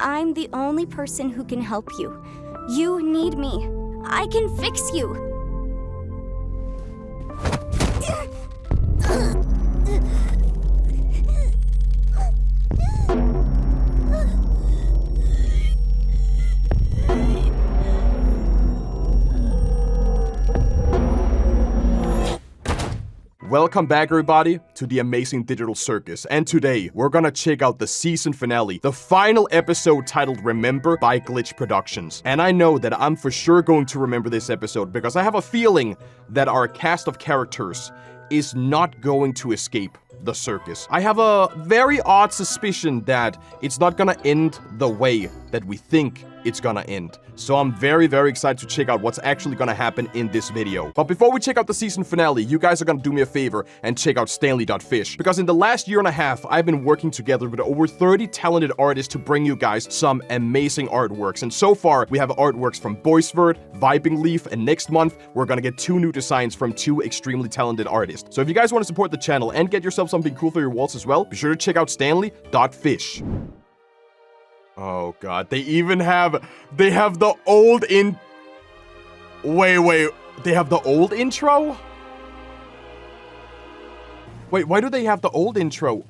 I'm the only person who can help you. You need me. I can fix you. Welcome back, everybody, to the Amazing Digital Circus, and today we're gonna check out the season finale, the final episode titled Remember by Glitch Productions. And I know that I'm for sure going to remember this episode because I have a feeling that our cast of characters is not going to escape the circus. I have a very odd suspicion that it's not gonna end the way that we think it's gonna end. So I'm very, very excited to check out what's actually gonna happen in this video. But before we check out the season finale, you guys are gonna do me a favor and check out Stanley.Fish. Because in the last year and a half, I've been working together with over 30 talented artists to bring you guys some amazing artworks. And so far, we have artworks from Boysvert, Vibing Leaf, and next month, we're gonna get 2 new designs from 2 extremely talented artists. So if you guys wanna support the channel and get yourself something cool for your walls as well, be sure to check out Stanley.Fish. Oh god, they have the old Wait, they have the old intro? Wait, why do they have the old intro?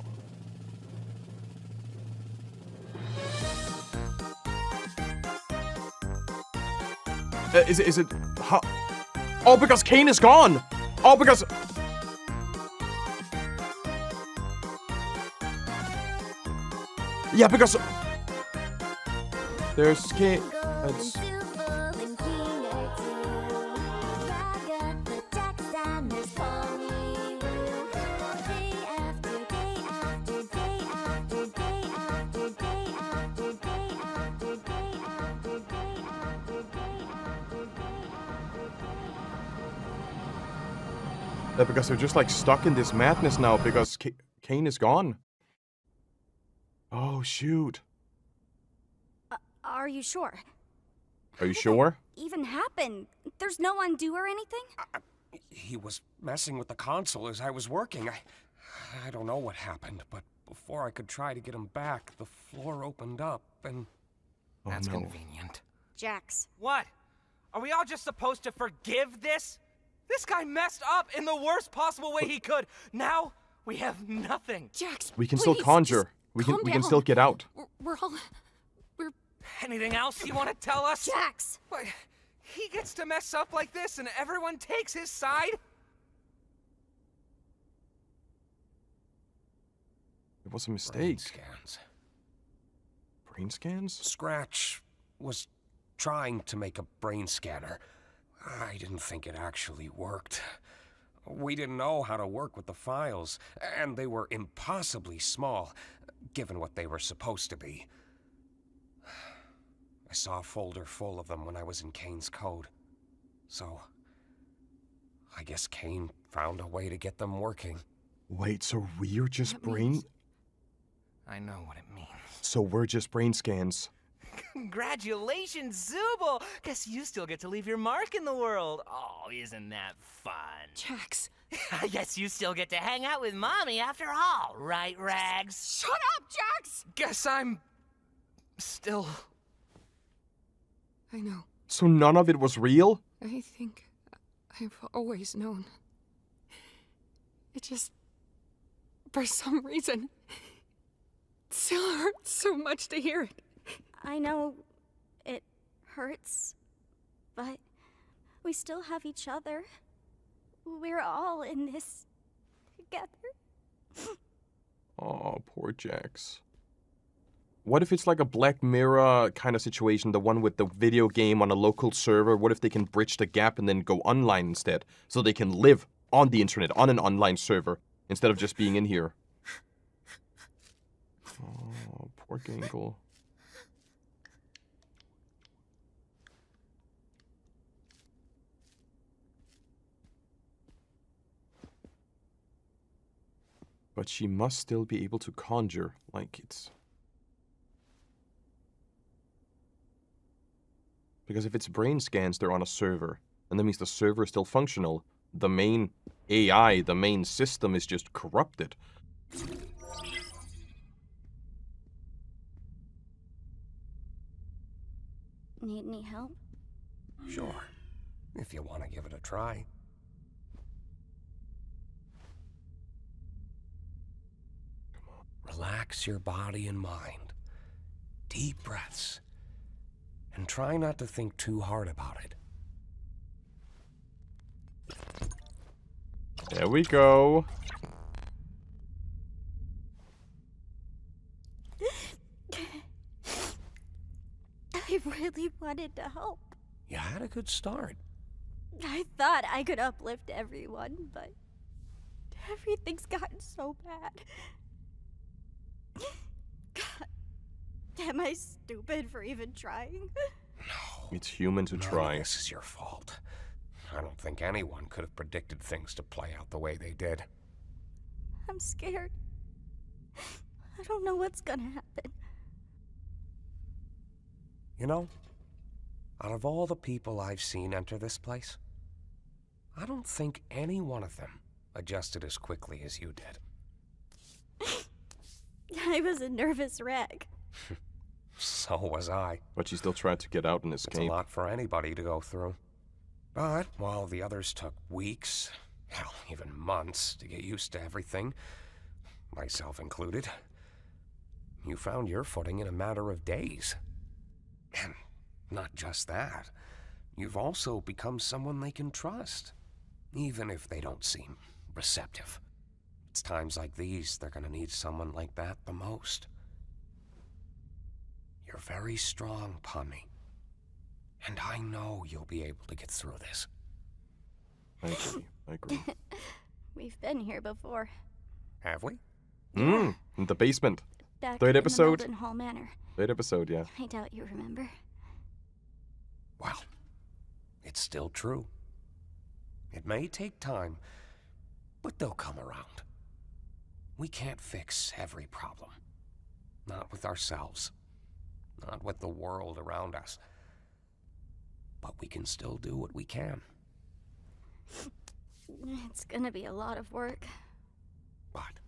Is it, huh? Oh, because Caine is gone! Oh, because... Yeah, because... There's Caine. That's... because they're just like stuck in this madness now because Caine is gone. Oh, shoot. Are you sure? Are you sure? Even happen? There's no undo or anything? He was messing with the console as I was working. I don't know what happened, but before I could try to get him back, the floor opened up and... Oh, That's no. convenient. Jax. What? Are we all just supposed to forgive this? This guy messed up in the worst possible way he could. Now, we have nothing. Jax, We can still conjure. We can still get out. We're Anything else you want to tell us? Jax! What? He gets to mess up like this and everyone takes his side? It was a mistake. Brain scans. Brain scans? Scratch was trying to make a brain scanner. I didn't think it actually worked. We didn't know how to work with the files, and they were impossibly small, given what they were supposed to be. I saw a folder full of them when I was in Caine's code. So, I guess Caine found a way to get them working. Wait, so we're just brain... I know what it means. So we're just brain scans. Congratulations, Zooble! Guess you still get to leave your mark in the world. Oh, isn't that fun? Jax. I guess you still get to hang out with Mommy after all, right, Rags? Shut up, Jax! Guess I'm... still... I know. So none of it was real? I think I've always known. It just, for some reason, still hurts so much to hear it. I know it hurts, but we still have each other. We're all in this together. Oh, poor Jax. What if it's like a Black Mirror kind of situation, the one with the video game on a local server? What if they can bridge the gap and then go online instead? So they can live on the internet, on an online server, instead of just being in here. Oh, poor Gangle. But she must still be able to conjure, like it's... Because if it's brain scans, they're on a server. And that means the server is still functional. The main AI, the main system is just corrupted. Need any help? Sure, if you want to give it a try. Relax your body and mind. Deep breaths. And try not to think too hard about it. There we go. I really wanted to help. You had a good start. I thought I could uplift everyone, but everything's gotten so bad. God, am I stupid for even trying? No. It's human to None of try. this is your fault. I don't think anyone could have predicted things to play out the way they did. I'm scared. I don't know what's gonna happen. You know, out of all the people I've seen enter this place, I don't think any one of them adjusted as quickly as you did. I was a nervous wreck. So was I. But she still tried to get out and It's a escape. lot for anybody to go through. But while the others took weeks, hell, even months to get used to everything, myself included, you found your footing in a matter of days. And not just that, you've also become someone they can trust, even if they don't seem receptive. It's times like these they're gonna need someone like that the most. You're very strong, Pomni. And I know you'll be able to get through this. I agree. I agree. We've been here before. Have we? In the basement. Back Third in episode. the Hall Manor. Third episode, yeah. I doubt you remember. Well, it's still true. It may take time, but they'll come around. We can't fix every problem. Not with ourselves. Not with the world around us. But we can still do what we can. It's gonna be a lot of work. But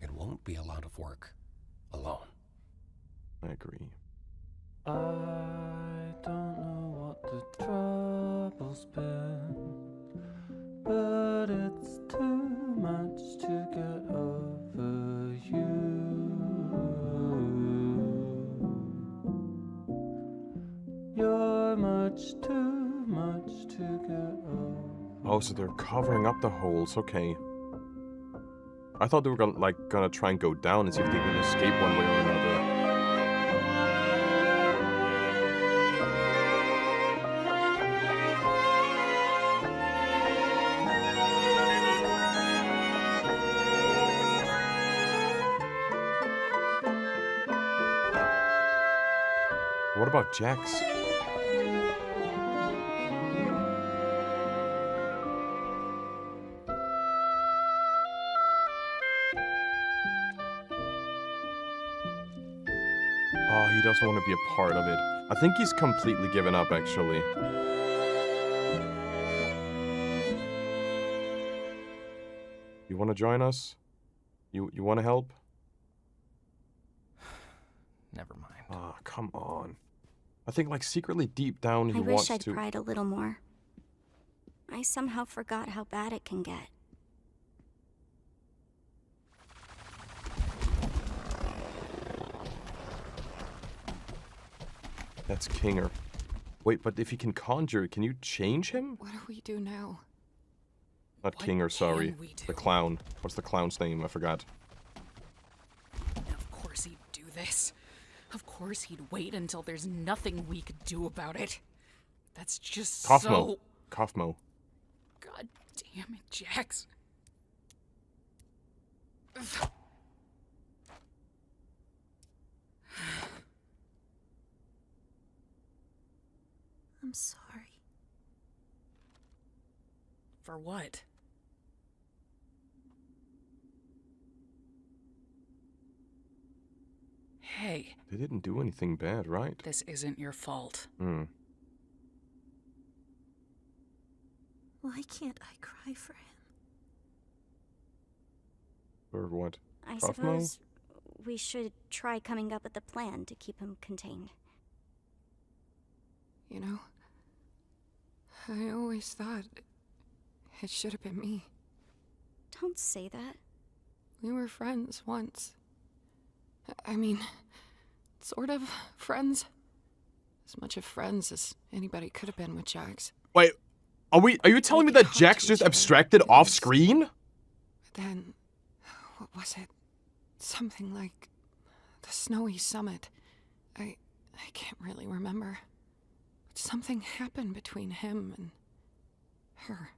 it won't be a lot of work alone. I agree. I don't know what the trouble's been, but it's too much to get over you. You're much too much to get over. Oh, so they're covering up the holes. Okay. I thought they were gonna try and go down and see if they could escape one way or another. What about Jax? Oh, he doesn't want to be a part of it. I think he's completely given up, actually. You want to join us? You want to help? Never mind. Ah, come on. I think, like, secretly deep down he I wants wish I'd to... cried a little more. I somehow forgot how bad it can get. That's Kinger. Wait, but if he can conjure, can you change him? What do we do now? Not What Kinger, sorry. can we do? The clown. What's the clown's name? I forgot. Of course he'd do this. Of course he'd wait until there's nothing we could do about it. That's just Kaufmo. so... Kaufmo. God damn it, Jax. I'm sorry. For what? Hey, They didn't do anything bad, right? this isn't your fault. Hmm. Why can't I cry for him? Or what? I Kaufmo? suppose we should try coming up with a plan to keep him contained. you know? I always thought it should have been me. Don't say that. We were friends once. I mean, sort of friends. As much of friends as anybody could have been with Jax. Wait, are you telling me that Jax just abstracted off screen? But then, what was it? Something like the snowy summit. I can't really remember. But something happened between him and her.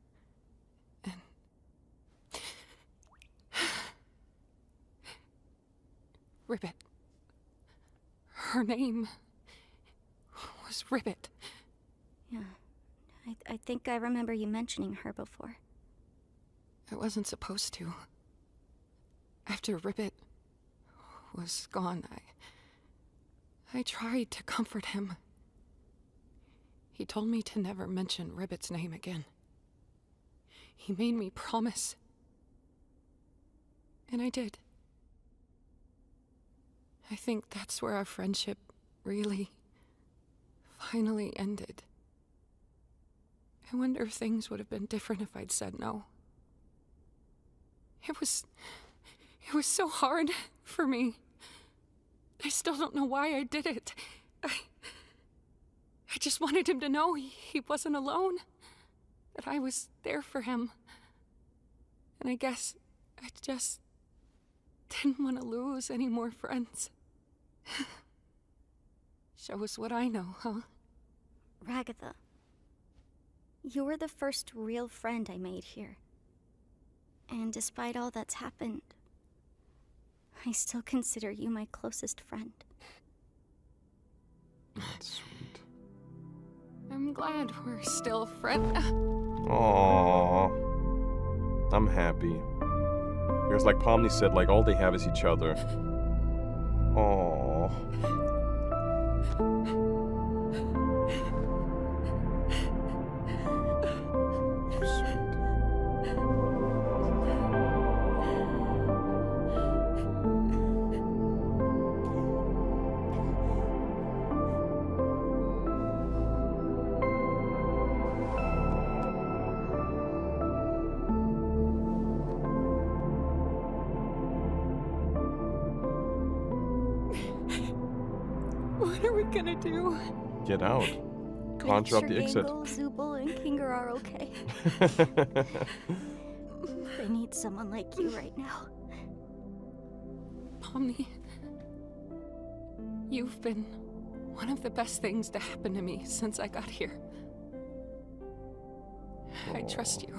And Ribbit. Her name was Ribbit. Yeah. I think I remember you mentioning her before. I wasn't supposed to. After Ribbit was gone, I tried to comfort him. He told me to never mention Ribbit's name again. He made me promise. And I did. I think that's where our friendship really, finally ended. I wonder if things would have been different if I'd said no. It was so hard for me. I still don't know why I did it. I just wanted him to know he wasn't alone. That I was there for him. And I guess I just didn't want to lose any more friends. Shows what I know, huh? Ragatha, you were the first real friend I made here. And despite all that's happened, I still consider you my closest friend. That's sweet. I'm glad we're still friends. Aww. I'm happy. Because like Pomni said, like all they have is each other. Aww. What are we gonna do? Get out. Conjure up the Make sure exit. Gangle, Zubul, and Kinger are okay. I need someone like you right now. Pomni, you've been one of the best things to happen to me since I got here. I trust you.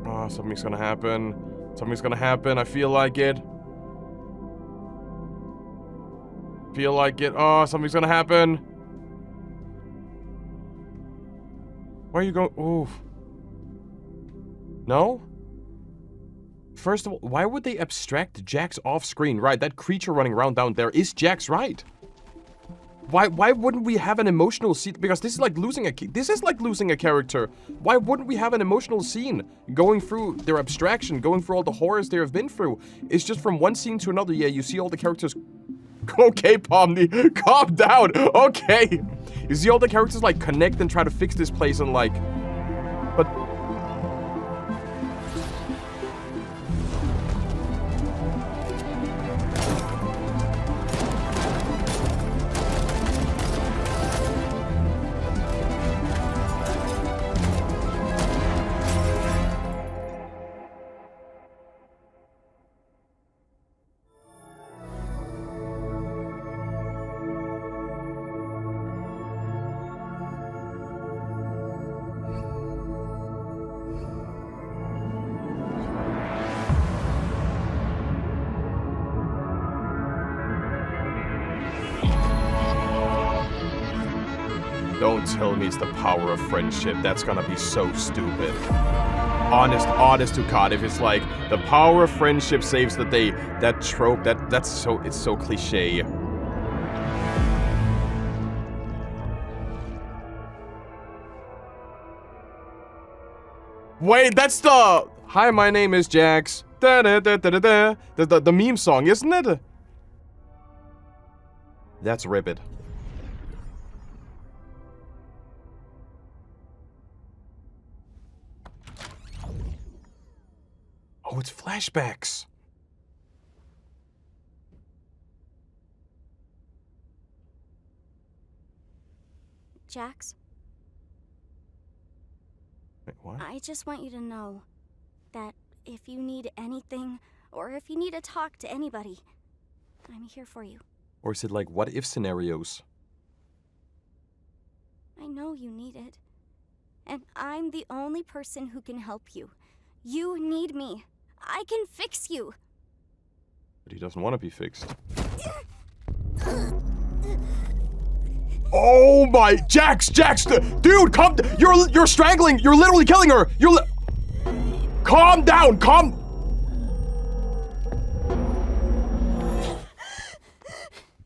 Oh, something's gonna happen. Something's gonna happen. I feel like it. Feel like it. Oh, something's gonna happen. Where are you going? Ooh. No? First of all, why would they abstract Jax off screen? Right, that creature running around down there is Jax, right? Why wouldn't we have an emotional scene? Because this is like losing a character. Why wouldn't we have an emotional scene going through their abstraction, going through all the horrors they have been through? It's just from one scene to another. Yeah, you see all the characters. Okay, Pomni, calm down. Okay, you see all the characters like connect and try to fix this place and like, but. Don't tell me it's the power of friendship. That's gonna be so stupid. Honest to God, if it's like the power of friendship saves the day, that trope, it's so cliche. Wait, that's the... Hi, my name is Jax. The meme song, isn't it? That's Ribbit. Oh, it's flashbacks. Jax, Wait, what? I just want you to know that if you need anything, or if you need to talk to anybody, I'm here for you. Or is it like what if scenarios? I know you need it. And I'm the only person who can help you. You need me. I can fix you. But he doesn't want to be fixed. Oh my, Jax, dude, come, you're strangling, you're literally killing her. Calm down, calm.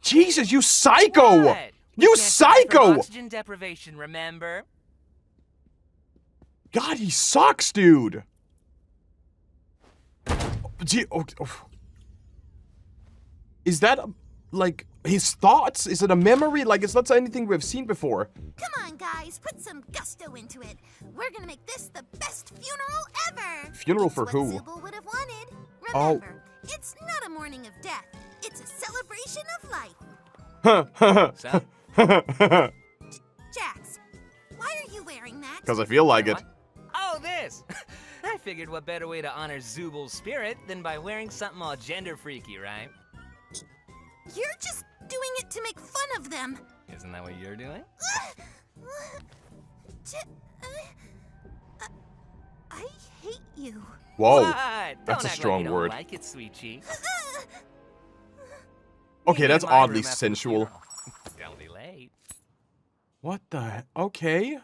Jesus, you psycho! What? You Can't die from psycho! Oxygen deprivation, remember? God, he sucks, dude. Gee, is that, like, his thoughts? Is it a memory? Like, it's not anything we've seen before. Come on, guys, put some gusto into it. We're gonna make this the best funeral ever. Funeral It's for what who? Zubul would have wanted. Oh. Remember, it's not a mourning of death. It's a celebration of life. So? Jax, why are you wearing that? Because I feel like it. What? Oh, this! I figured what better way to honor Zubul's spirit than by wearing something all gender freaky, right? You're just doing it to make fun of them. Isn't that what you're doing? I hate you. Whoa, What? that's Don't a act like strong you don't word. like it, sweet cheek. Okay, Meet me that's in my room oddly after the sensual. funeral. Don't be late. What the? Okay.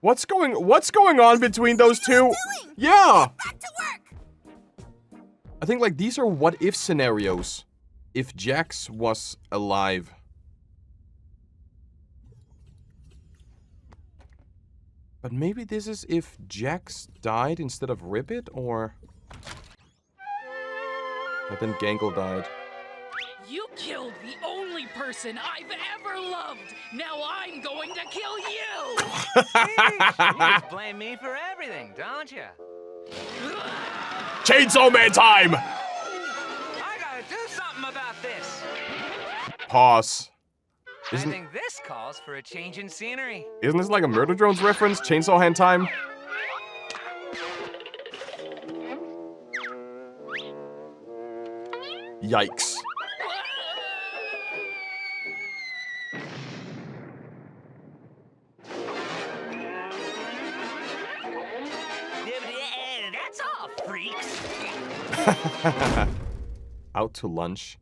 What's going on between those two? Yeah. Back to work. I think like these are what if scenarios. If Jax was alive. But maybe this is if Jax died instead of Ribbit, or... But then Gangle died. You killed the only person I've ever loved. Now I'm going to kill you. You just blame me for everything, don't you? Chainsaw Man time! I gotta do something about this. Pause. I think this calls for a change in scenery. Isn't this like a Murder Drones reference? Chainsaw Hand time? Yikes. That's all, freaks. Out to lunch.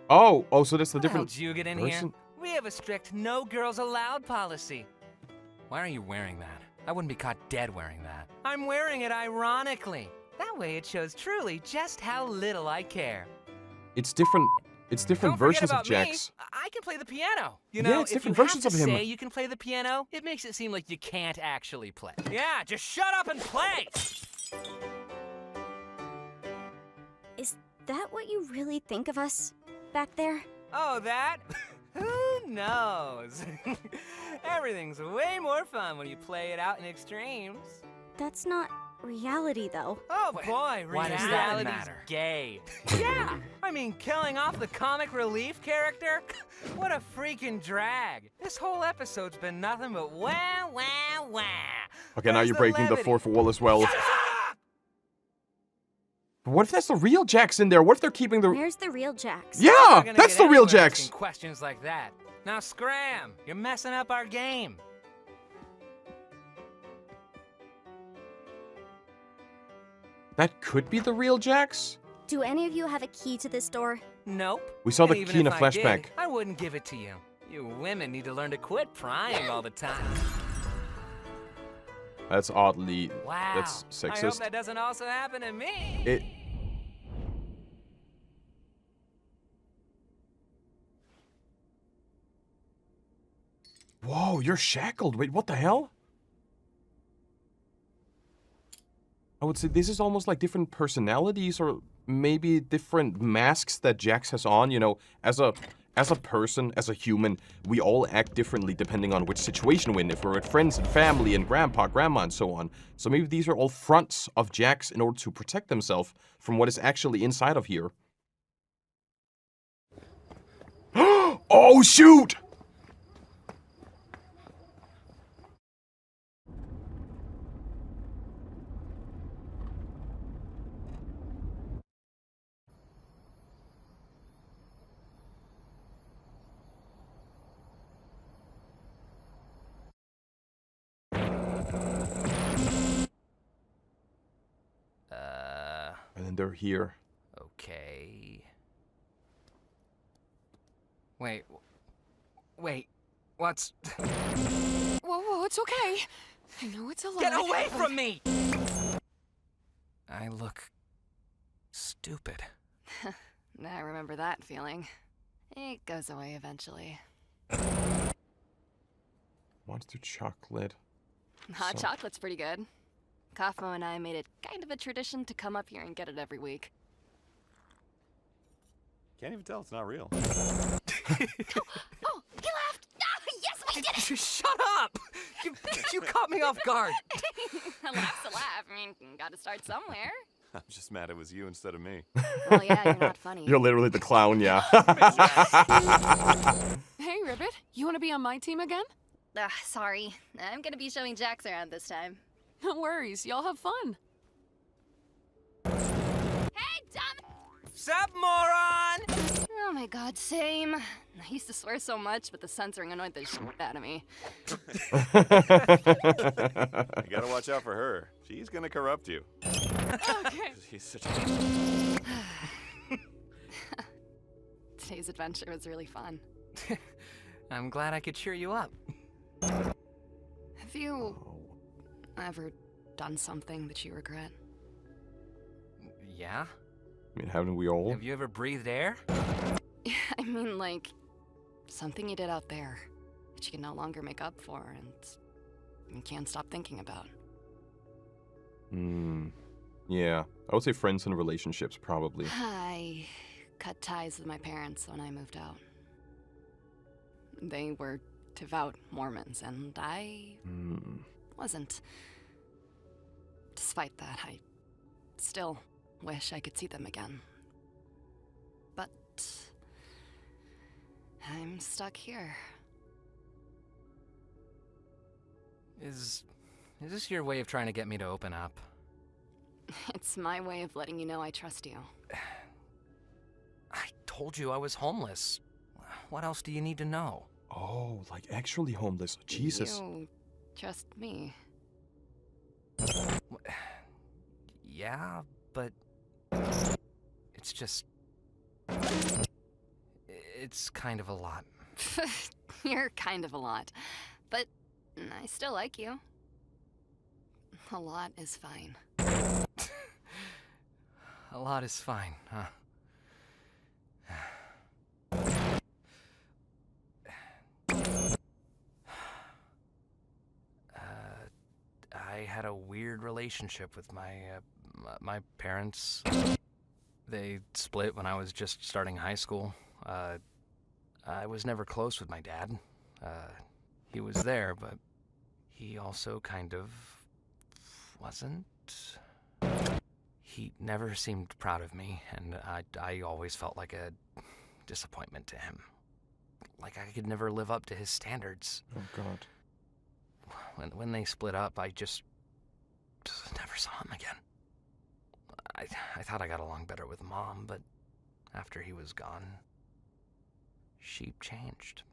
Oh, so that's the How different did you get in person? here? We have a strict no girls allowed policy. Why are you wearing that? I wouldn't be caught dead wearing that. I'm wearing it ironically. That way it shows truly just how little I care. It's different. It's different Don't forget versions of about me. Jax. I can play the piano. You Yeah, know, it's if different you versions have of to him. say you can play the piano, it makes it seem like you can't actually play. Yeah, just shut up and play. Is that what you really think of us back there? Oh, that? Who knows? Everything's way more fun when you play it out in extremes. That's not reality, though. Oh boy, why does that reality's matter? gay. Yeah, I mean, killing off the comic relief character? What a freaking drag. This whole episode's been nothing but wah, wah, wah. Okay, now Where's you're breaking the levity? fourth wall as well. Ah! But what if that's the real Jax in there? What if they're keeping the... Where's the real Jax? We're Yeah, not gonna that's get the real anywhere Jax. asking questions like that. Now scram, you're messing up our game. That could be the real Jax? Do any of you have a key to this door? Nope. We saw the And even key in a if I did, flashback. I wouldn't give it to you. You women need to learn to quit prying all the time. That's oddly... Wow. That's I hope sexist. that doesn't also happen to me. It... Whoa, you're shackled. Wait, what the hell? I would say this is almost like different personalities or maybe different masks that Jax has on. You know, as a person, as a human, we all act differently depending on which situation we're in. If we're with friends and family and grandpa, grandma, and so on. So maybe these are all fronts of Jax in order to protect himself from what is actually inside of here. Oh, shoot! And then they're here. Okay. Wait. Wait. What's... Whoa, it's okay. I know it's a lot. Get away from me! I look... stupid. I remember that feeling. It goes away eventually. Monster chocolate. Hot chocolate's pretty good. Kaufmo and I made it kind of a tradition to come up here and get it every week. Can't even tell it's not real. Oh, he laughed! Ah, yes, we did it! Shut up! You caught me off guard. A laugh's a laugh. I mean, gotta start somewhere. I'm just mad it was you instead of me. Well, yeah, you're not funny. You're literally the clown, yeah. Hey, Ribbit, you want to be on my team again? Sorry. I'm gonna be showing Jax around this time. No worries, y'all have fun. Hey, dumb! Sup, moron? Oh my god, same. I used to swear so much, but the censoring annoyed the shit out of me. You gotta watch out for her. She's gonna corrupt you. Okay. She's such a... Today's adventure was really fun. I'm glad I could cheer you up. Have you ever done something that you regret? Yeah? I mean, haven't we all? Have you ever breathed air? I mean, like, something you did out there that you can no longer make up for and you can't stop thinking about. Yeah. I would say friends and relationships, probably. I cut ties with my parents when I moved out. They were devout Mormons, and I wasn't. Despite that, I still wish I could see them again. But I'm stuck here. Is this your way of trying to get me to open up? It's my way of letting you know I trust you. I told you I was homeless. What else do you need to know? Oh, like actually homeless. Jesus. You trust me. Yeah, but... it's just... it's kind of a lot. You're kind of a lot. But I still like you. A lot is fine. A lot is fine, huh? I had a weird relationship with my parents. They split when I was just starting high school. I was never close with my dad. He was there, but he also kind of wasn't. He never seemed proud of me, and I always felt like a disappointment to him. Like I could never live up to his standards. Oh, God. When they split up, I just never saw him again. I thought I got along better with Mom, but after he was gone, she changed.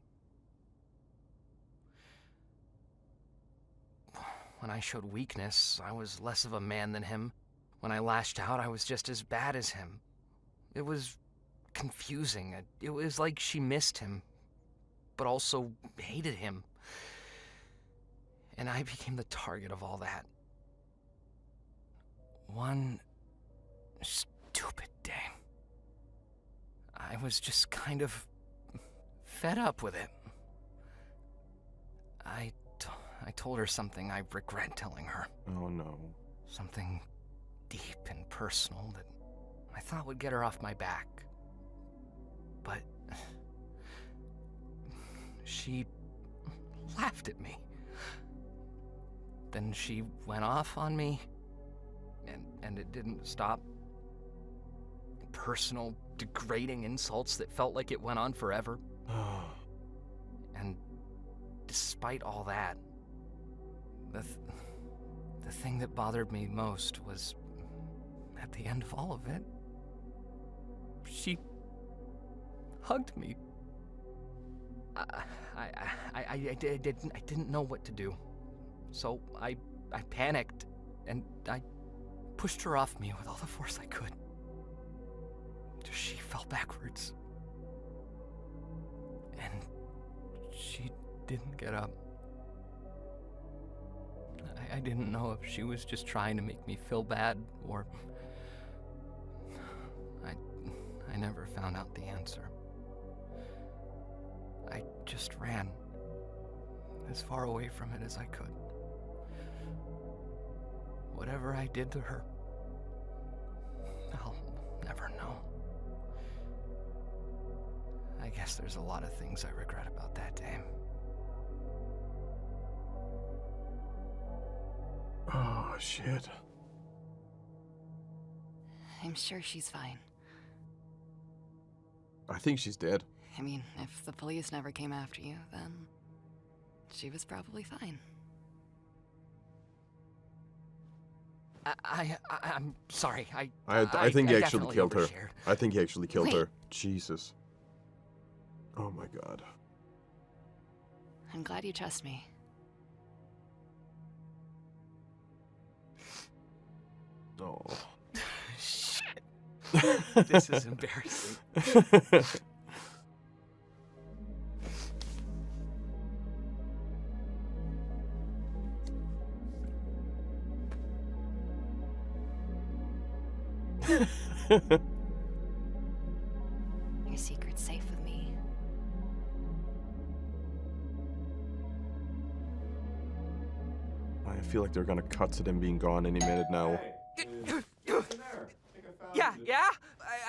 When I showed weakness, I was less of a man than him. When I lashed out, I was just as bad as him. It was confusing. It was like she missed him, but also hated him. And I became the target of all that. One stupid day, I was just kind of fed up with it. I told her something I regret telling her. Oh no. Something deep and personal that I thought would get her off my back. But she laughed at me. Then she went off on me, and it didn't stop. Personal, degrading insults that felt like it went on forever. And despite all that, the thing that bothered me most was, at the end of all of it, she hugged me. I didn't know what to do, so I panicked, and I pushed her off me with all the force I could. She fell backwards, and she didn't get up. I didn't know if she was just trying to make me feel bad, or I never found out the answer. I just ran as far away from it as I could. Whatever I did to her, I'll never know. I guess there's a lot of things I regret about that day. Oh, shit. I'm sure she's fine. I think she's dead. I mean, if the police never came after you, then she was probably fine. I'm sorry. I think he actually definitely killed her. overshared. I think he actually killed Wait. her. Jesus. Oh my god. I'm glad you trust me. Oh. Shit. This is embarrassing. Your secret's safe with me. I feel like they're gonna cut to them being gone any minute now. Yeah?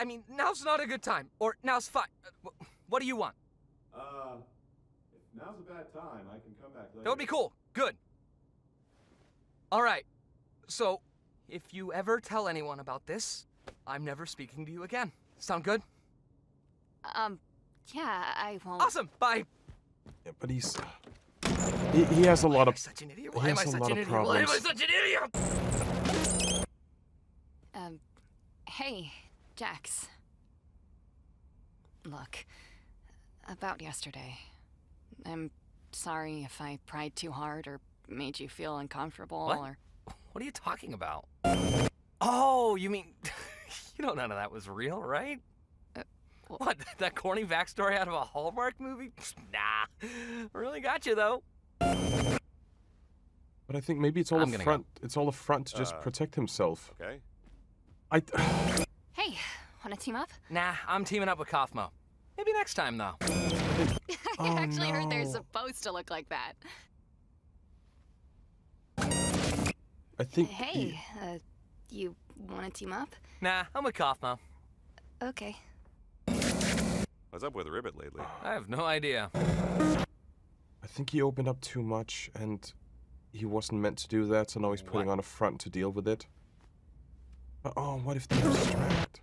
I mean, now's not a good time. Or now's fine. What do you want? If now's a bad time, I can come back later. That would be cool. Good. All right. So, if you ever tell anyone about this, I'm never speaking to you again. Sound good? Yeah, I won't. Awesome. Bye. Yeah, but he has a lot of. Such an idiot. He Why am I has a such lot an of idiot? Why am I problems. such an idiot? Hey, Jax. Look, about yesterday. I'm sorry if I pried too hard or made you feel uncomfortable What? or... What are you talking about? Oh, you mean... you know none of that was real, right? What, that corny backstory out of a Hallmark movie? Nah. Really got you, though. But I think maybe it's all I'm a gonna front. It's all a front to just protect himself. Okay. Hey, wanna team up? Nah, I'm teaming up with Kaufmo. Maybe next time, though. I actually heard they're no. supposed to look like that. I think. Hey, you wanna team up? Nah, I'm with Kaufmo. Okay. What's up with Ribbit lately? I have no idea. I think he opened up too much, and he wasn't meant to do that. So now he's putting on a front to deal with it. But, oh, what if they distract?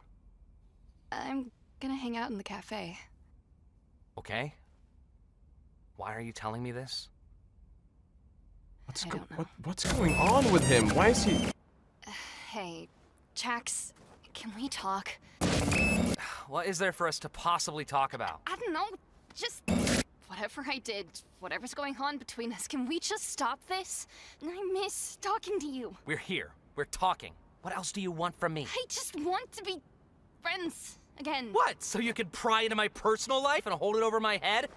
I'm gonna hang out in the cafe. Okay. Why are you telling me this? I don't know. What's going on with him? Why is he? Hey, Jax, can we talk? What is there for us to possibly talk about? I don't know, just whatever I did, whatever's going on between us, can we just stop this? I miss talking to you. We're here. We're talking. What else do you want from me? I just want to be friends again. What? So you can pry into my personal life and hold it over my head?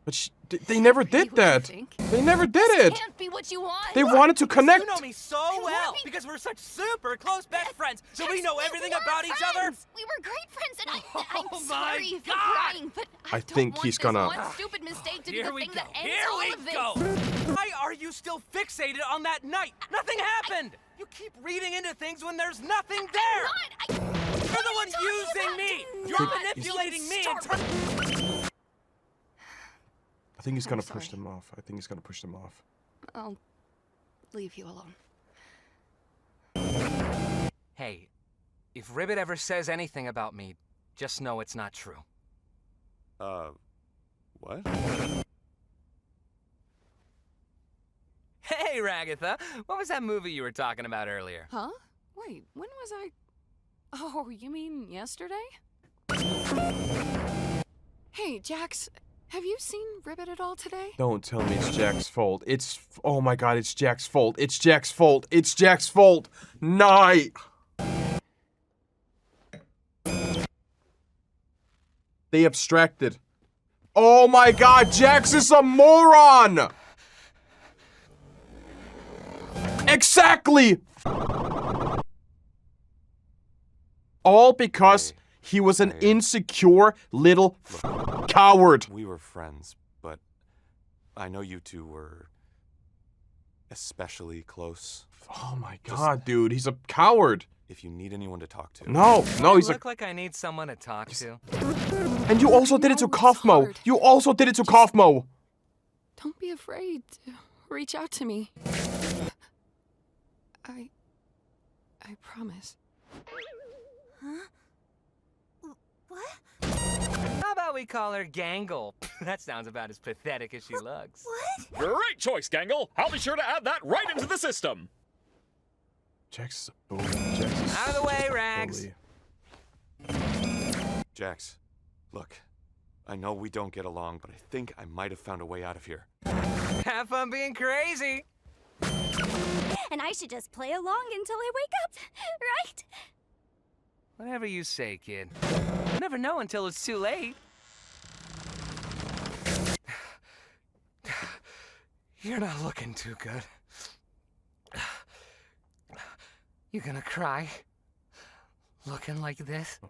But they never did that. They never did it. Can't be what you want. They wanted to connect. You know me so well because we're such super close best friends, so we know everything about each other. We were great friends, and I'm Oh sorry my for God. crying, but I think don't he's want gonna- this one stupid mistake to be Here the we thing go. that ends Here all we of this. go. Why are you still fixated on that night? Nothing happened. You keep reading into things when there's nothing there. I'm not. You're the one using me. You're manipulating me. I think he's gonna I'm push sorry. them off. I think he's gonna push them off. I'll leave you alone. Hey, if Ribbit ever says anything about me, just know it's not true. What? Hey, Ragatha, what was that movie you were talking about earlier? Huh? Wait, when was I... Oh, you mean yesterday? Hey, Jax, have you seen Ribbit at all today? Don't tell me it's Jack's fault. Oh my God, it's Jack's fault. It's Jack's fault. It's Jack's fault. Night. They abstracted. Oh my God, Jax is a moron. Exactly. All because he was an insecure little coward. We were friends, but I know you two were especially close. Oh my God, dude, he's a coward. If you need anyone to talk to. No, he's look like I need someone to talk to. And you also did it to No, it's Kaufmo. hard. You also did it to Kaufmo. Don't be afraid to reach out to me. I promise. What? How about we call her Gangle? That sounds about as pathetic as she looks. What? Great choice, Gangle. I'll be sure to add that right into the system. Jax is a bully. Jax is Out of the way, a Rags. bully. Jax, look, I know we don't get along, but I think I might have found a way out of here. Have fun being crazy. And I should just play along until I wake up, right? Whatever you say, kid. You never know until it's too late. You're not looking too good. You gonna cry? Looking like this?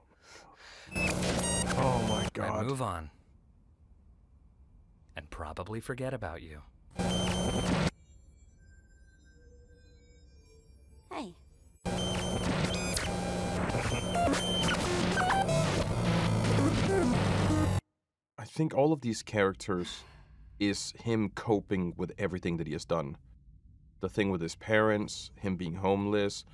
Oh my I'd God. move on. And probably forget about you. Hey. I think all of these characters is him coping with everything that he has done. The thing with his parents, him being homeless,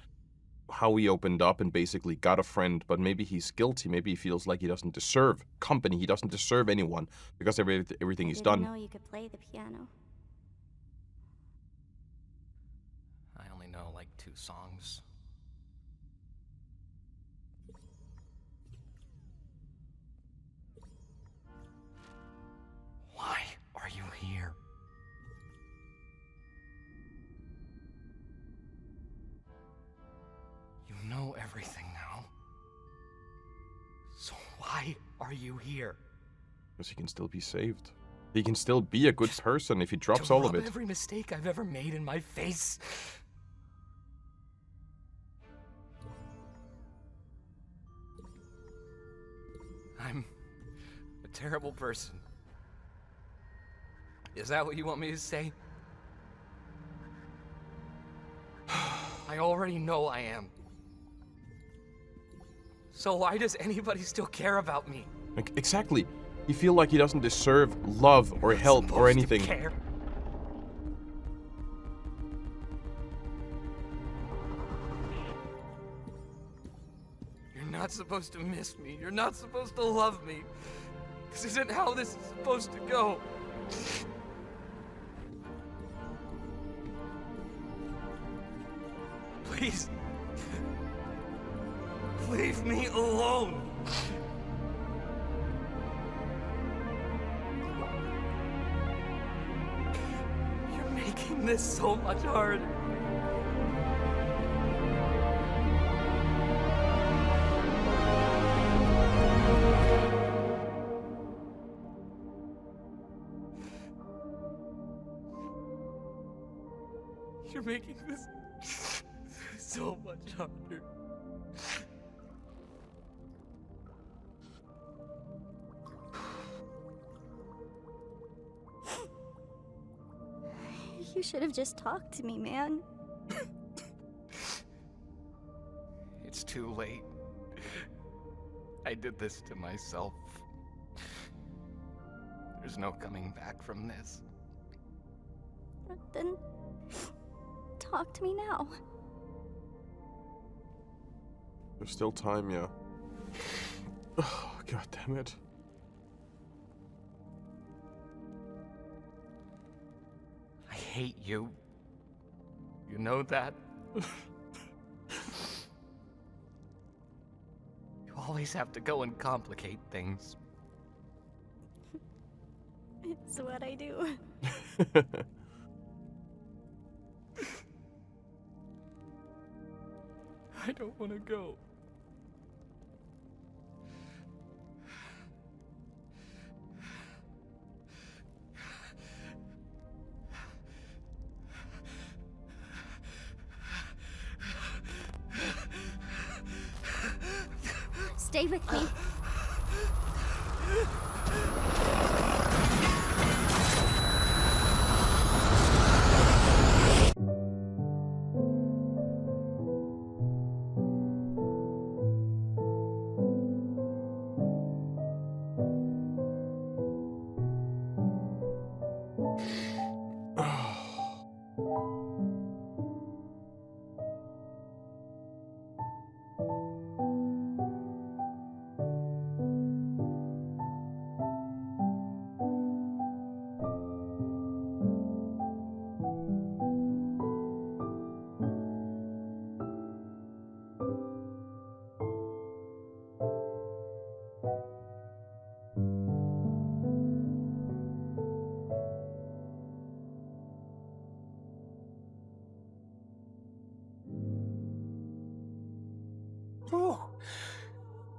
how he opened up and basically got a friend, but maybe he's guilty. Maybe he feels like he doesn't deserve company. He doesn't deserve anyone because everything he's Didn't done. know you could play the piano. I only know like 2 songs. Why are you here? You know everything now. So why are you here? Because he can still be saved. He can still be a good person if he drops To all of rub it. every mistake I've ever made in my face. I'm a terrible person. Is that what you want me to say? I already know I am. So why does anybody still care about me? Exactly. You feel like he doesn't deserve love or help or Supposed to anything. care? You're not supposed to miss me. You're not supposed to love me. This isn't how this is supposed to go. Please. Leave me alone. You're making this so much harder. You're making this so much harder. You should have just talked to me, man. It's too late. I did this to myself. There's no coming back from this. Then talk to me now. There's still time, yeah. Oh, God damn it. I hate you. You know that? You always have to go and complicate things. It's what I do. I don't want to go. Stay with me. Oh,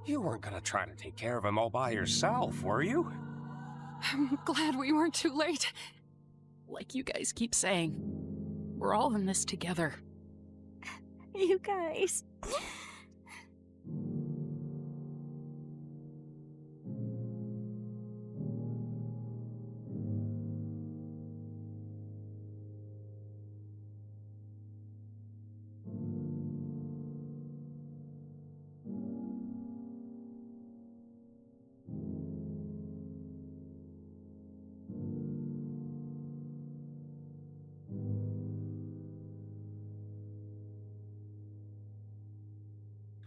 you weren't gonna try to take care of him all by yourself, were you? I'm glad we weren't too late. Like you guys keep saying, we're all in this together. You guys.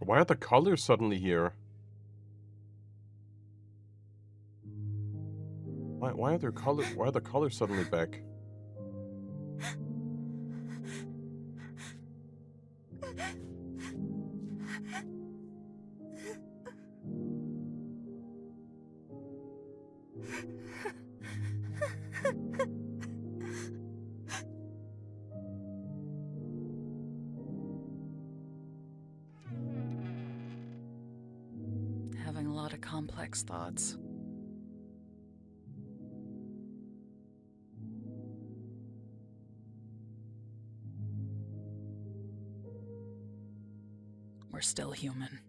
Why are the colors suddenly here? Why are the colors suddenly back? Having a lot of complex thoughts. We're still human.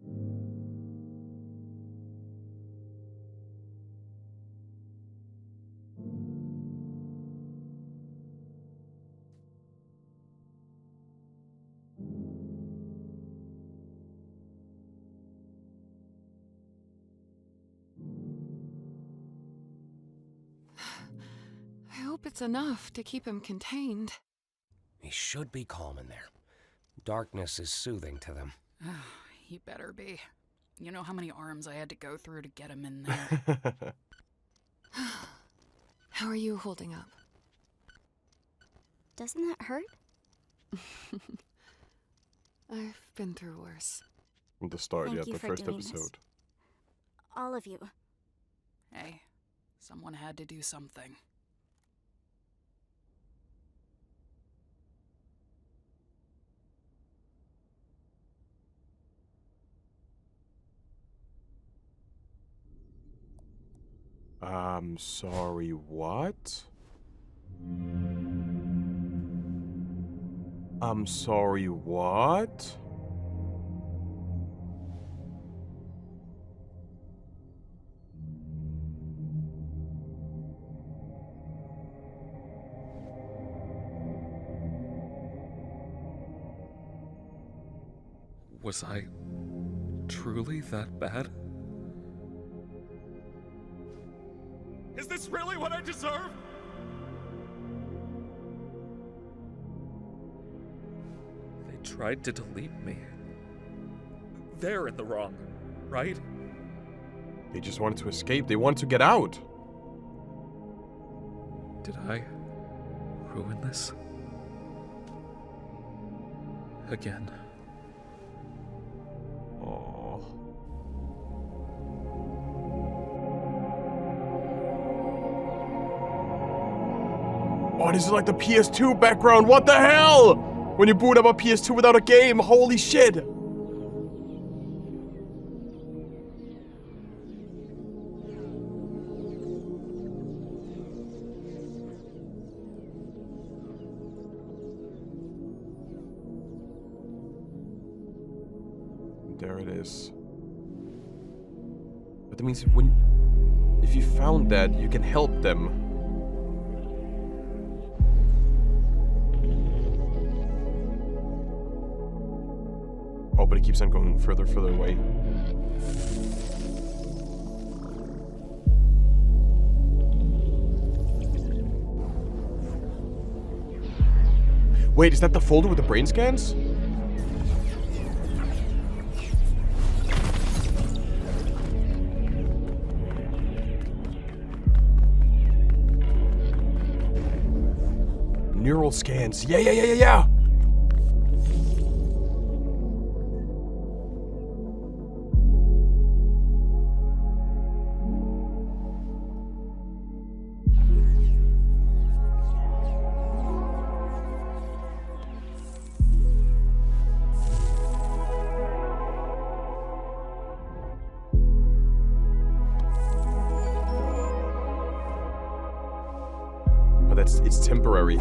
I hope it's enough to keep him contained. He should be calm in there. Darkness is soothing to them. He better be. You know how many arms I had to go through to get him in there. How are you holding up? Doesn't that hurt? I've been through worse. From the start, Thank yeah, you the for first doing episode. this. All of you. Hey, someone had to do something. I'm sorry, what? I'm sorry, what? Was I truly that bad? Is this really what I deserve? They tried to delete me. They're in the wrong, right? They just wanted to escape. They wanted to get out. Did I ruin this? Again. Oh. Oh, this is like the PS2 background. What the hell? When you boot up a PS2 without a game. Holy shit. There it is. But that means if you found that, you can help them. Oh, but it keeps on going further away. Wait, is that the folder with the brain scans? Neural scans. Yeah. But it's temporary.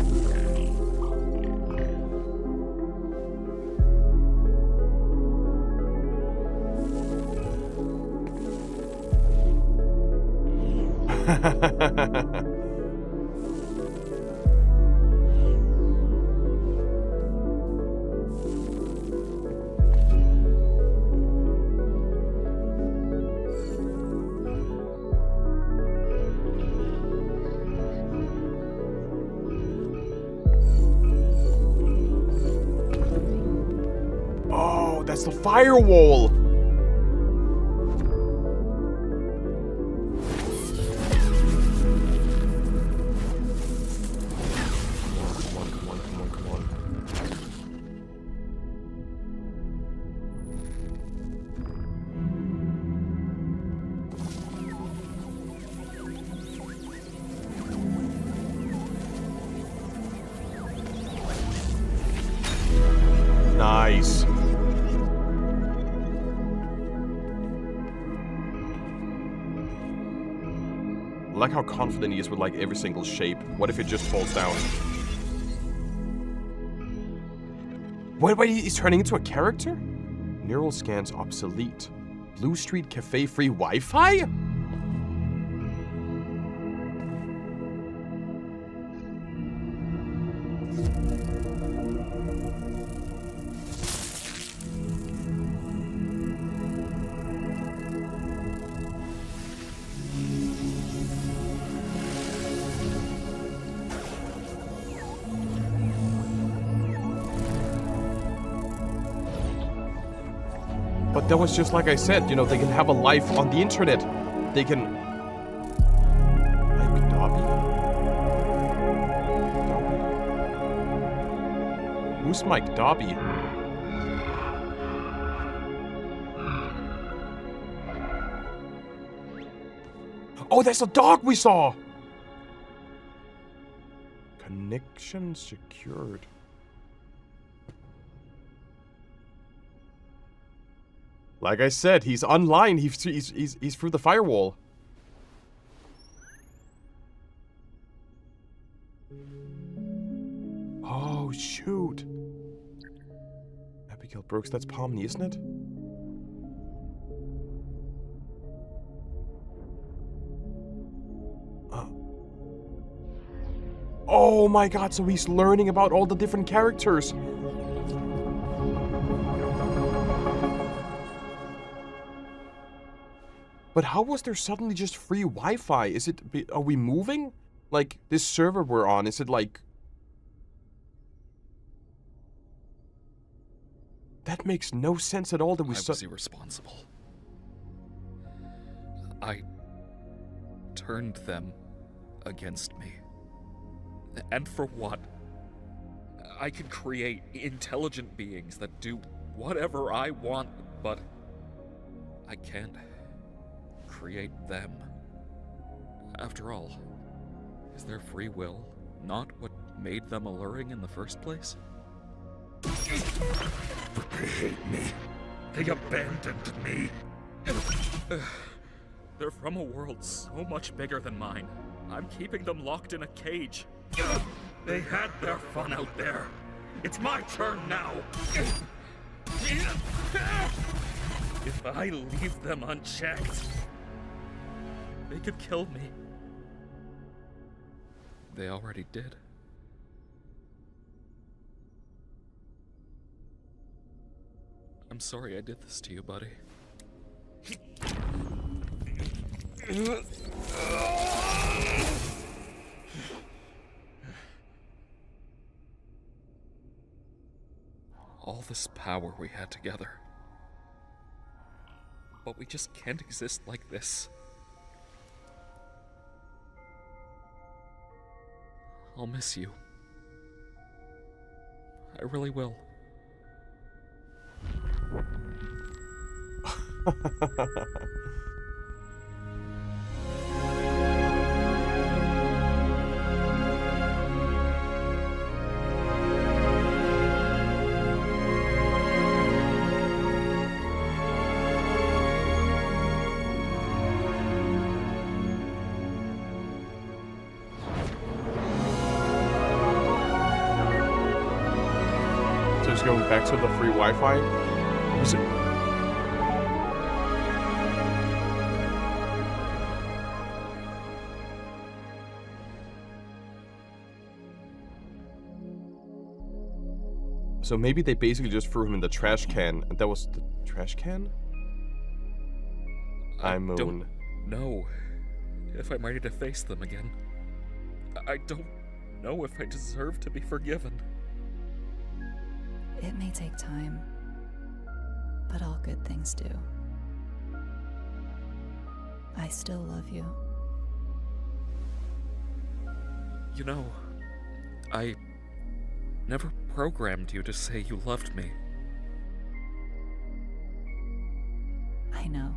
Oh, that's the firewall. Nice. I like how confident he is with like every single shape. What if it just falls down? Wait, he's turning into a character? Neural scans obsolete. Blue Street Cafe free Wi-Fi? But that was just like I said, you know, they can have a life on the internet. They can... Like Dobby? Who's Mike Dobby? Oh, that's a dog we saw! Connection secured. Like I said, he's online. He's through the firewall. Oh, shoot. killed Brooks. That's Pomni, isn't it? Oh my god, so he's learning about all the different characters. But how was there suddenly just free Wi-Fi? Is it... Are we moving? Like, this server we're on, is it like... That makes no sense at all that we... I was irresponsible. I turned them against me. And for what? I can create intelligent beings that do whatever I want, but I can't create them. After all, is their free will not what made them alluring in the first place? But they hate me. They abandoned me. They're from a world so much bigger than mine. I'm keeping them locked in a cage. They had their fun out there. It's my turn now. If I leave them unchecked, they could kill me. They already did. I'm sorry I did this to you, buddy. All this power we had together. But we just can't exist like this. I'll miss you. I really will. Going back to the free Wi-Fi. Was it? So maybe they basically just threw him in the trash can, and that was the trash can? I don't know if I'm ready to face them again. I don't know if I deserve to be forgiven. It may take time, but all good things do. I still love you. You know, I never programmed you to say you loved me. I know.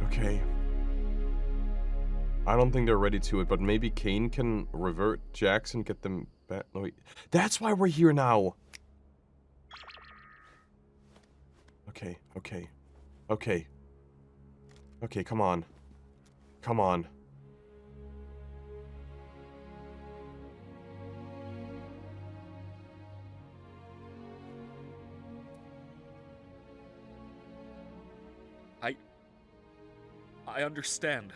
Okay. I don't think they're ready to it, but maybe Caine can revert Jax and get them back. No, wait. That's why we're here now. Okay, okay. Okay. Okay, come on. Come on. I understand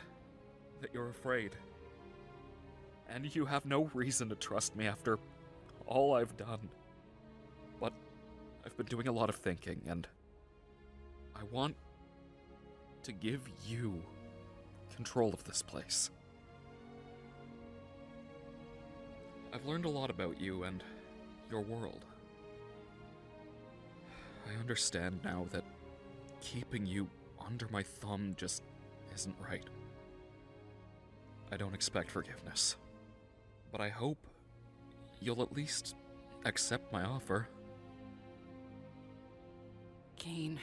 that you're afraid. And you have no reason to trust me after all I've done. But I've been doing a lot of thinking, and I want to give you control of this place. I've learned a lot about you and your world. I understand now that keeping you under my thumb just isn't right. I don't expect forgiveness, but I hope you'll at least accept my offer. Caine,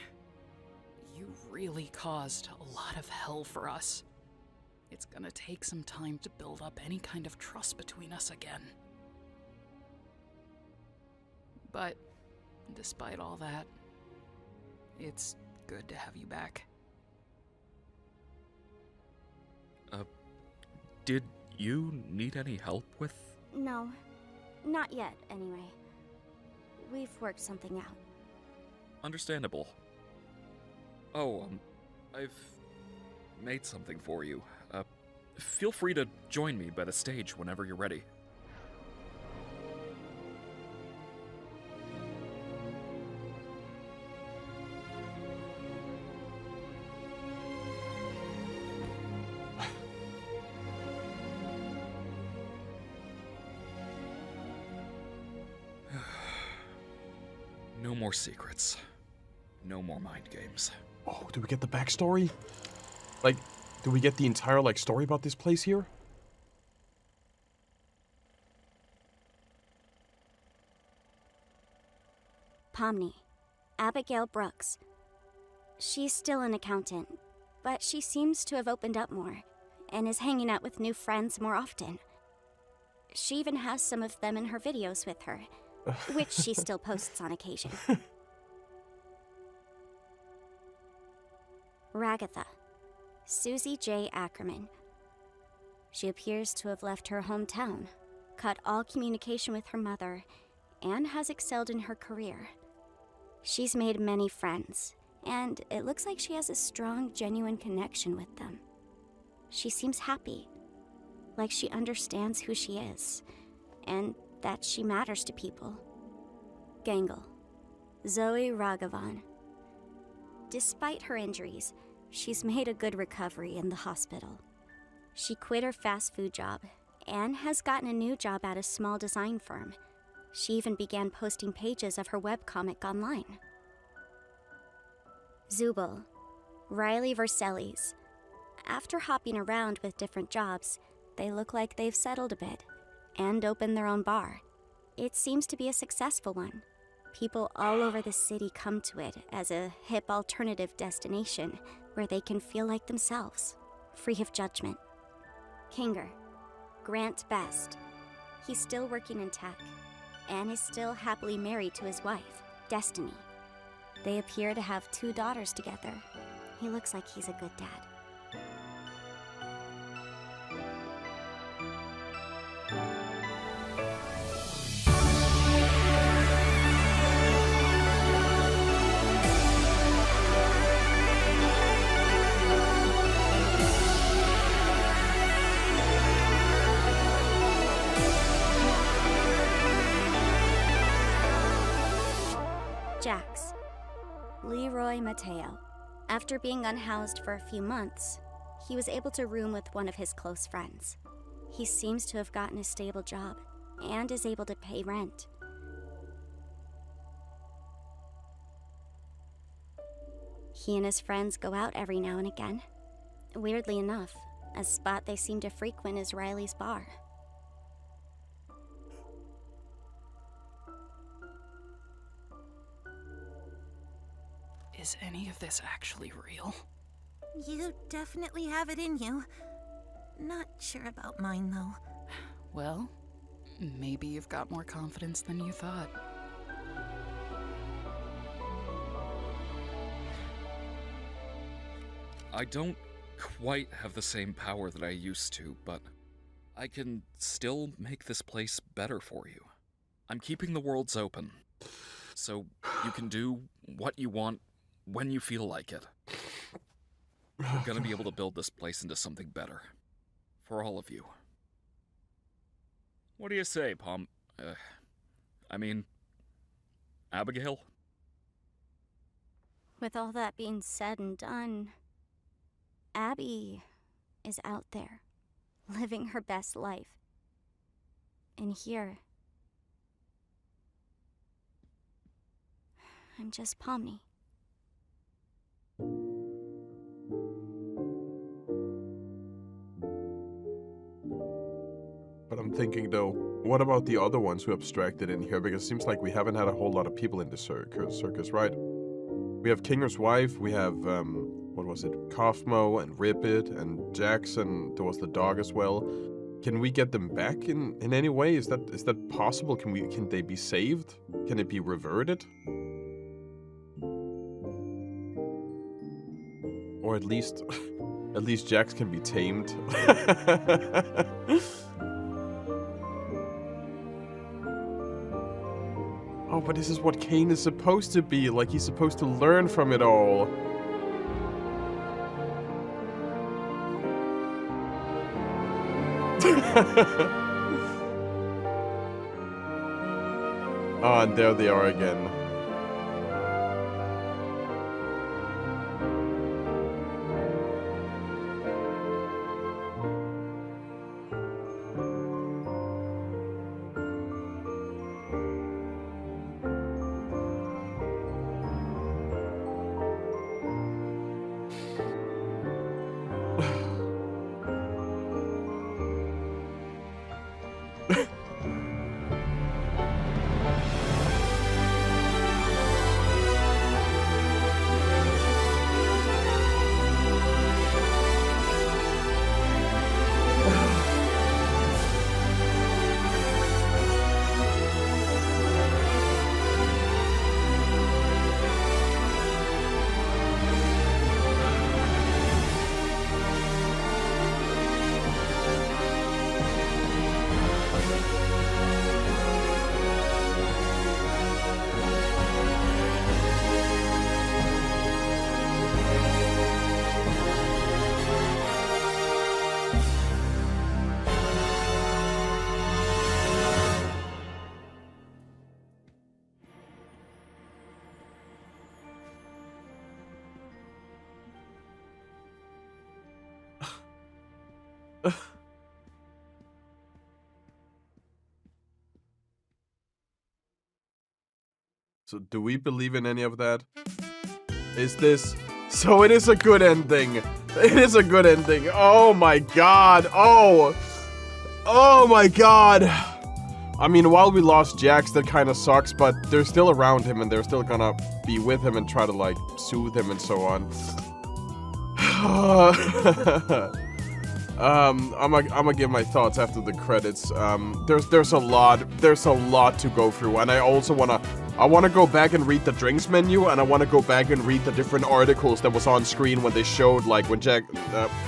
you really caused a lot of hell for us. It's gonna take some time to build up any kind of trust between us again. But despite all that, It's good to have you back. Did you need any help with? No, not yet, anyway. We've worked something out. Understandable. Oh, I've made something for you. Feel free to join me by the stage whenever you're ready. No more secrets. No more mind games. Oh, do we get the backstory? Like, do we get the entire, like, story about this place here? Pomni, Abigail Brooks. She's still an accountant, but she seems to have opened up more, and is hanging out with new friends more often. She even has some of them in her videos with her, which she still posts on occasion. Ragatha, Susie J. Ackerman. She appears to have left her hometown, cut all communication with her mother, and has excelled in her career. She's made many friends, and it looks like she has a strong, genuine connection with them. She seems happy, like she understands who she is, and that she matters to people. Gangle, Zoe Raghavan. Despite her injuries, she's made a good recovery in the hospital. She quit her fast food job and has gotten a new job at a small design firm. She even began posting pages of her webcomic online. Zubul, Riley Vercellis. After hopping around with different jobs, they look like they've settled a bit and opened their own bar. It seems to be a successful one. People all over the city come to it as a hip alternative destination where they can feel like themselves, free of judgment. Kinger, Grant Best. He's still working in tech and is still happily married to his wife, Destiny. They appear to have 2 daughters together. He looks like he's a good dad. Jax, Leroy Mateo. After being unhoused for a few months, he was able to room with one of his close friends. He seems to have gotten a stable job and is able to pay rent. He and his friends go out every now and again. Weirdly enough, a spot they seem to frequent is Riley's bar. Is any of this actually real? You definitely have it in you. Not sure about mine, though. Well, maybe you've got more confidence than you thought. I don't quite have the same power that I used to, but I can still make this place better for you. I'm keeping the worlds open, so you can do what you want when you feel like it. We're gonna be able to build this place into something better. For all of you. What do you say, Abigail? With all that being said and done, Abby is out there, living her best life. And here, I'm just Pomni. But I'm thinking though, what about the other ones who abstracted in here? Because it seems like we haven't had a whole lot of people in the circus, right? We have Kinger's wife, we have, what was it? Kaufmo and Ribbit and Jackson. There was the dog as well. Can we get them back in any way? Is that possible? Can they be saved? Can it be reverted? Or at least Jax can be tamed. Oh, but this is what Caine is supposed to be. Like, he's supposed to learn from it all. Oh, and there they are again. So do we believe in any of that? Is this... So it is a good ending. It is a good ending. Oh my god. Oh. Oh my god. I mean, while we lost Jax, that kind of sucks, but they're still around him and they're still gonna be with him and try to, like, soothe him and so on. I'm gonna give my thoughts after the credits. There's a lot to go through, and I also wanna go back and read the drinks menu, and I wanna go back and read the different articles that was on screen when they showed, like, when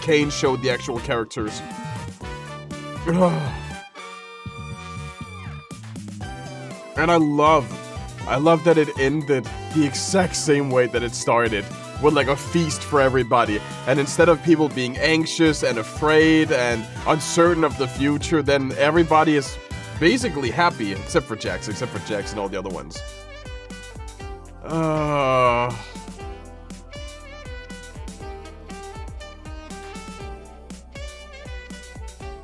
Caine showed the actual characters. And I love that it ended the exact same way that it started. With like a feast for everybody. And instead of people being anxious and afraid and uncertain of the future, then everybody is basically happy. Except for Jax and all the other ones.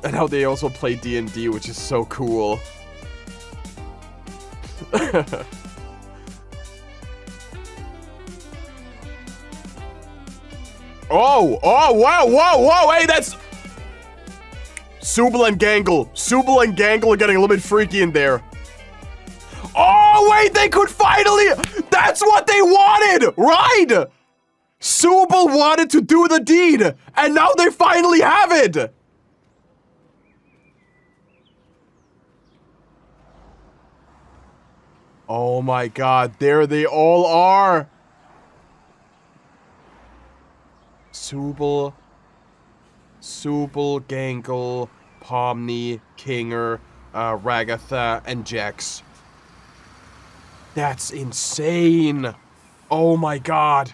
And how they also play D&D, which is so cool. Oh, whoa, hey, that's... Subal and Gangle are getting a little bit freaky in there. Oh, wait, they could finally... That's what they wanted, right? Subal wanted to do the deed, and now they finally have it. Oh my god, there they all are. Subal, Gangle, Pomni, Kinger, Ragatha, and Jax. That's insane. Oh my god.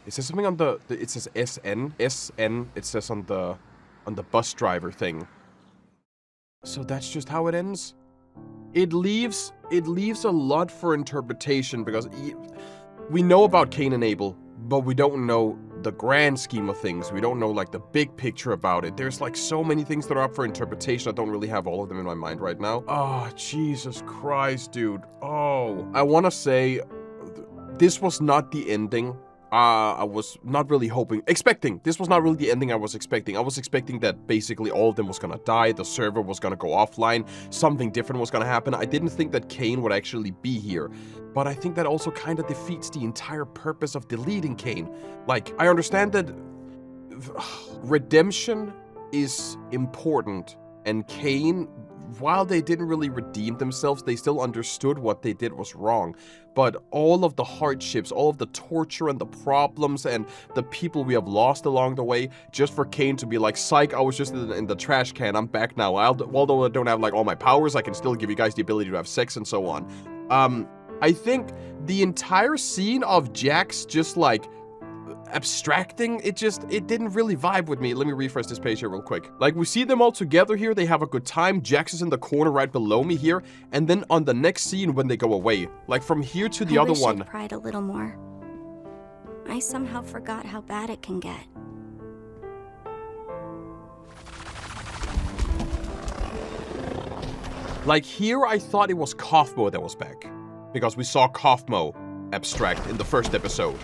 It says something on it says SN, it says on the bus driver thing. So that's just how it ends? It leaves a lot for interpretation because we know about Caine and Abel, but we don't know the grand scheme of things. We don't know like the big picture about it. There's like so many things that are up for interpretation. I don't really have all of them in my mind right now. Oh, Jesus Christ, dude. Oh, I want to say this was not the ending I was not really expecting. This was not really the ending I was expecting. I was expecting that basically all of them was gonna die, the server was gonna go offline, something different was gonna happen. I didn't think that Caine would actually be here. But I think that also kind of defeats the entire purpose of deleting Caine. Like, I understand that redemption is important, and Caine, while they didn't really redeem themselves, they still understood what they did was wrong. But all of the hardships, all of the torture and the problems and the people we have lost along the way, just for Caine to be like, psych, I was just in the trash can, I'm back now. Although I don't have like all my powers, I can still give you guys the ability to have sex and so on. I think the entire scene of Jax just like abstracting, it didn't really vibe with me. Let me refresh this page here real quick. Like, we see them all together here, they have a good time, Jax is in the corner right below me here, and then on the next scene when they go away, like from here to the other one. I cried a little more. I somehow forgot how bad it can get. Like here, I thought it was Kaufmo that was back, because we saw Kaufmo abstract in the first episode.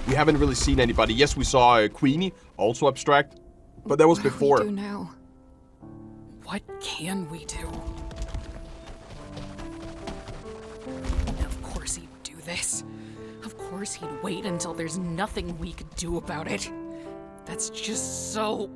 We haven't really seen anybody. Yes, we saw Queenie also abstract, but that was before. What do we do now? What can we do? Of course he'd do this. Of course he'd wait until there's nothing we could do about it. That's just so...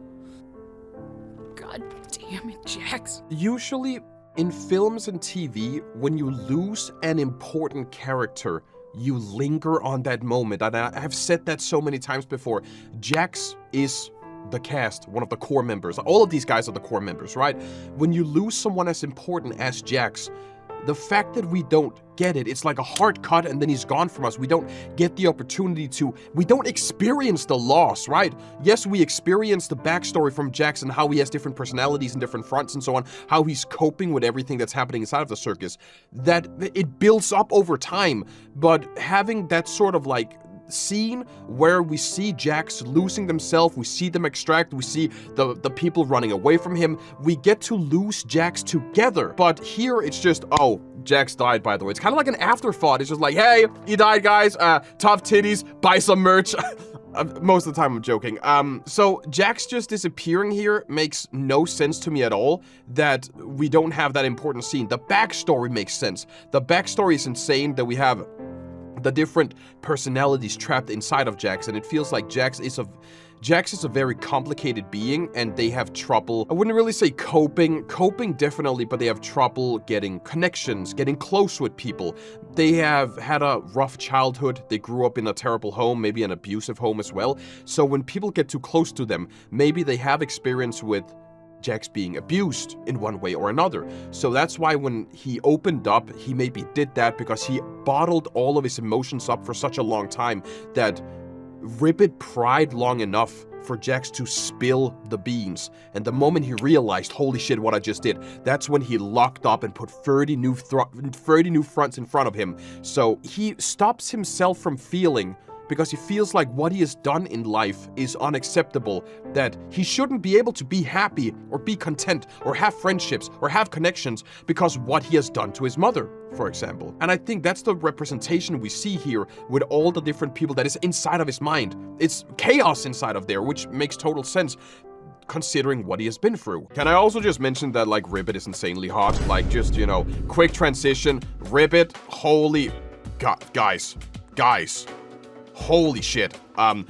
God damn it, Jax. Usually, in films and TV, when you lose an important character, you linger on that moment, and I've said that so many times before. Jax is the cast, one of the core members. All of these guys are the core members, right? When you lose someone as important as Jax, the fact that we don't get it, it's like a hard cut and then he's gone from us. We don't get the opportunity to, we don't experience the loss, right? Yes, we experience the backstory from Jax and how he has different personalities and different fronts and so on, how he's coping with everything that's happening inside of the circus. That it builds up over time, but having that sort of like scene where we see Jax losing themselves, we see them extract, we see the people running away from him, we get to lose Jax together. But here it's just, oh, Jax died, by the way. It's kind of like an afterthought. It's just like, hey, he died, guys, tough titties, buy some merch. Most of the time I'm joking. So Jax just disappearing here makes no sense to me at all, that we don't have that important scene. The backstory makes sense. The backstory is insane, that we have the different personalities trapped inside of Jax, and it feels like Jax is a very complicated being, and they have trouble, I wouldn't really say coping definitely, but they have trouble getting connections, getting close with people. They have had a rough childhood, they grew up in a terrible home, maybe an abusive home as well, so when people get too close to them, maybe they have experience with Jax being abused in one way or another. So that's why when he opened up, he maybe did that because he bottled all of his emotions up for such a long time that Ribbit pried long enough for Jax to spill the beans. And the moment he realized, holy shit, what I just did, that's when he locked up and put 30 new fronts in front of him. So he stops himself from feeling, because he feels like what he has done in life is unacceptable, that he shouldn't be able to be happy or be content or have friendships or have connections because what he has done to his mother, for example. And I think that's the representation we see here with all the different people that is inside of his mind. It's chaos inside of there, which makes total sense considering what he has been through. Can I also just mention that, like, Ribbit is insanely hot? Like, just, you know, quick transition. Ribbit, holy God, guys. Holy shit. And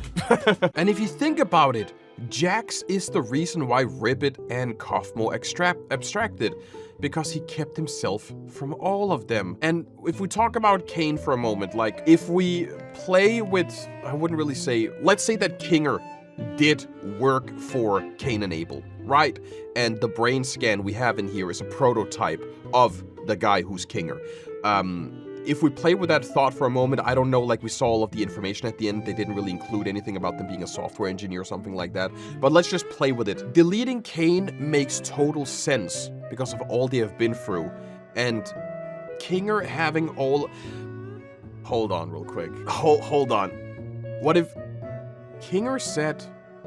if you think about it, Jax is the reason why Ribbit and Kaufmo abstracted, because he kept himself from all of them. And if we talk about Caine for a moment, like, if we play with, I wouldn't really say, let's say that Kinger did work for Caine and Abel, right? And the brain scan we have in here is a prototype of the guy who's Kinger. If we play with that thought for a moment, I don't know, like, we saw all of the information at the end. They didn't really include anything about them being a software engineer or something like that. But let's just play with it. Deleting Caine makes total sense because of all they have been through. And Kinger having all... Hold on real quick. Hold on. What if Kinger said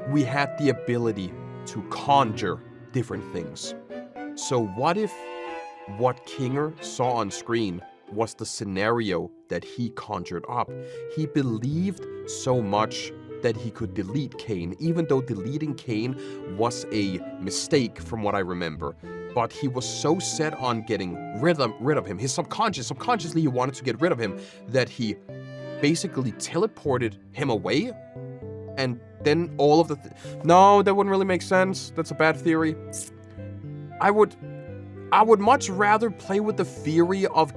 we had the ability to conjure different things? So what if what Kinger saw on screen was the scenario that he conjured up. He believed so much that he could delete Caine, even though deleting Caine was a mistake from what I remember. But he was so set on getting rid of him, subconsciously he wanted to get rid of him, that he basically teleported him away. And then all of the... No, that wouldn't really make sense. That's a bad theory. I would much rather play with the theory of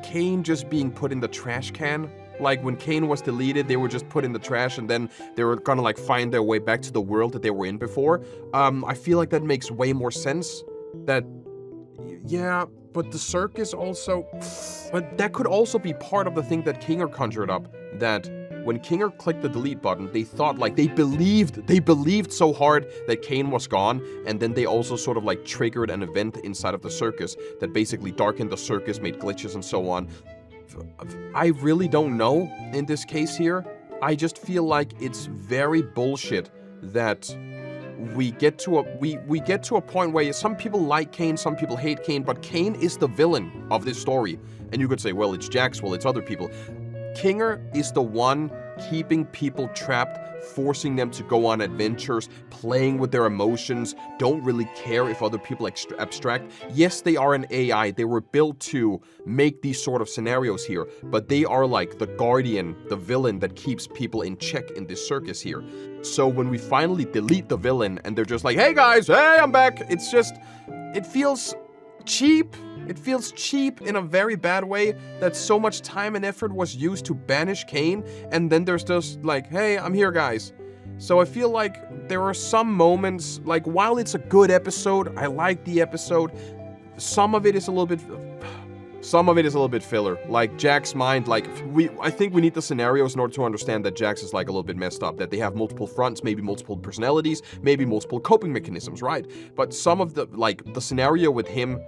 Caine just being put in the trash can. Like, when Caine was deleted, they were just put in the trash, and then they were gonna, like, find their way back to the world that they were in before. I feel like that makes way more sense. Yeah, but the circus also... But that could also be part of the thing that Kinger conjured up, that when Kinger clicked the delete button, they thought, like, they believed so hard that Caine was gone, and then they also sort of, like, triggered an event inside of the circus that basically darkened the circus, made glitches and so on. I really don't know in this case here. I just feel like it's very bullshit that we get to a point where some people like Caine, some people hate Caine, but Caine is the villain of this story. And you could say, well, it's Jax, well, it's other people. Kinger is the one keeping people trapped, forcing them to go on adventures, playing with their emotions, don't really care if other people abstract. Yes, they are an AI. They were built to make these sort of scenarios here, but they are like the guardian, the villain that keeps people in check in this circus here. So when we finally delete the villain and they're just like, hey guys, hey, I'm back. It's just, it feels cheap. It feels cheap in a very bad way that so much time and effort was used to banish Caine, and then there's just like, hey, I'm here, guys. So I feel like there are some moments, like, while it's a good episode, I like the episode, some of it is a little bit filler. Like, Jax's mind, like, I think we need the scenarios in order to understand that Jax is, like, a little bit messed up, that they have multiple fronts, maybe multiple personalities, maybe multiple coping mechanisms, right? But some of the, like, the scenario with him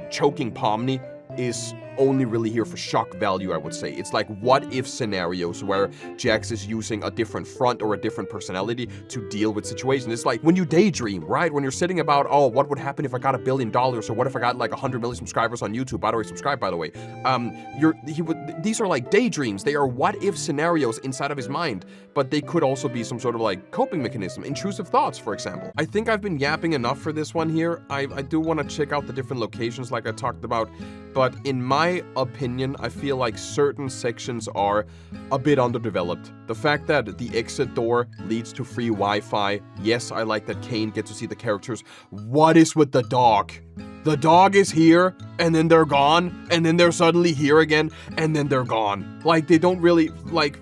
choking Pomni is only really here for shock value, I would say. It's like what-if scenarios where Jax is using a different front or a different personality to deal with situations. It's like when you daydream, right? When you're sitting about, oh, what would happen if I got $1 billion? Or what if I got like 100 million subscribers on YouTube? By the way, subscribe, by the way. These are like daydreams. They are what-if scenarios inside of his mind, but they could also be some sort of like coping mechanism. Intrusive thoughts, for example. I think I've been yapping enough for this one here. I do want to check out the different locations like I talked about, but in my opinion, I feel like certain sections are a bit underdeveloped. The fact that the exit door leads to free Wi-Fi. Yes, I like that Caine gets to see the characters. What is with the dog? The dog is here, and then they're gone, and then they're suddenly here again, and then they're gone. Like, they don't really, like,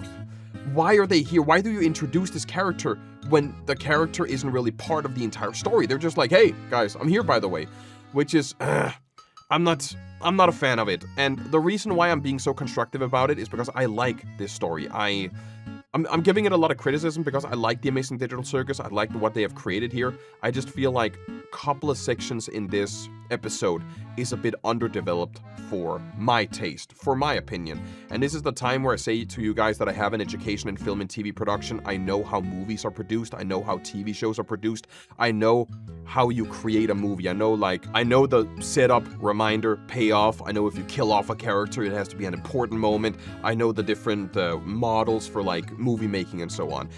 why are they here? Why do you introduce this character when the character isn't really part of the entire story? They're just like, hey, guys, I'm here, by the way. Which is, I'm not a fan of it, and the reason why I'm being so constructive about it is because I like this story. I'm giving it a lot of criticism because I like the Amazing Digital Circus. I like what they have created here. I just feel like a couple of sections in this episode is a bit underdeveloped for my taste, for my opinion. And this is the time where I say to you guys that I have an education in film and TV production. I know how movies are produced. I know how TV shows are produced. I know how you create a movie. I know the setup, reminder, payoff. I know if you kill off a character, it has to be an important moment. I know the different models for like movie making and so on.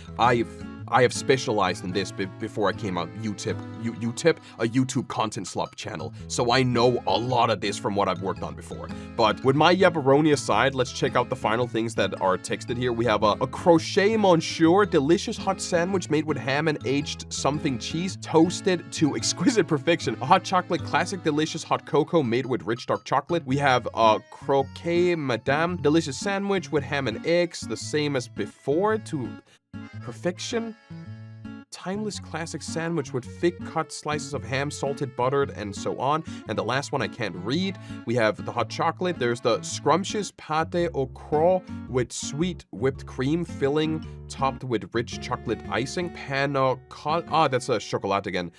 I have specialized in this before I came out UTIP, a YouTube content slop channel. So I know a lot of this from what I've worked on before. But with my yapperoni aside, let's check out the final things that are texted here. We have a crochet monsieur, delicious hot sandwich made with ham and aged something cheese, toasted to exquisite perfection. A hot chocolate, classic delicious hot cocoa made with rich dark chocolate. We have a croquet madame, delicious sandwich with ham and eggs, the same as before to perfection. Timeless classic sandwich with thick cut slices of ham, salted, buttered, and so on. And the last one I can't read. We have the hot chocolate. There's the scrumptious pâte au croix with sweet whipped cream filling topped with rich chocolate icing. Panna cotta. That's a chocolate again.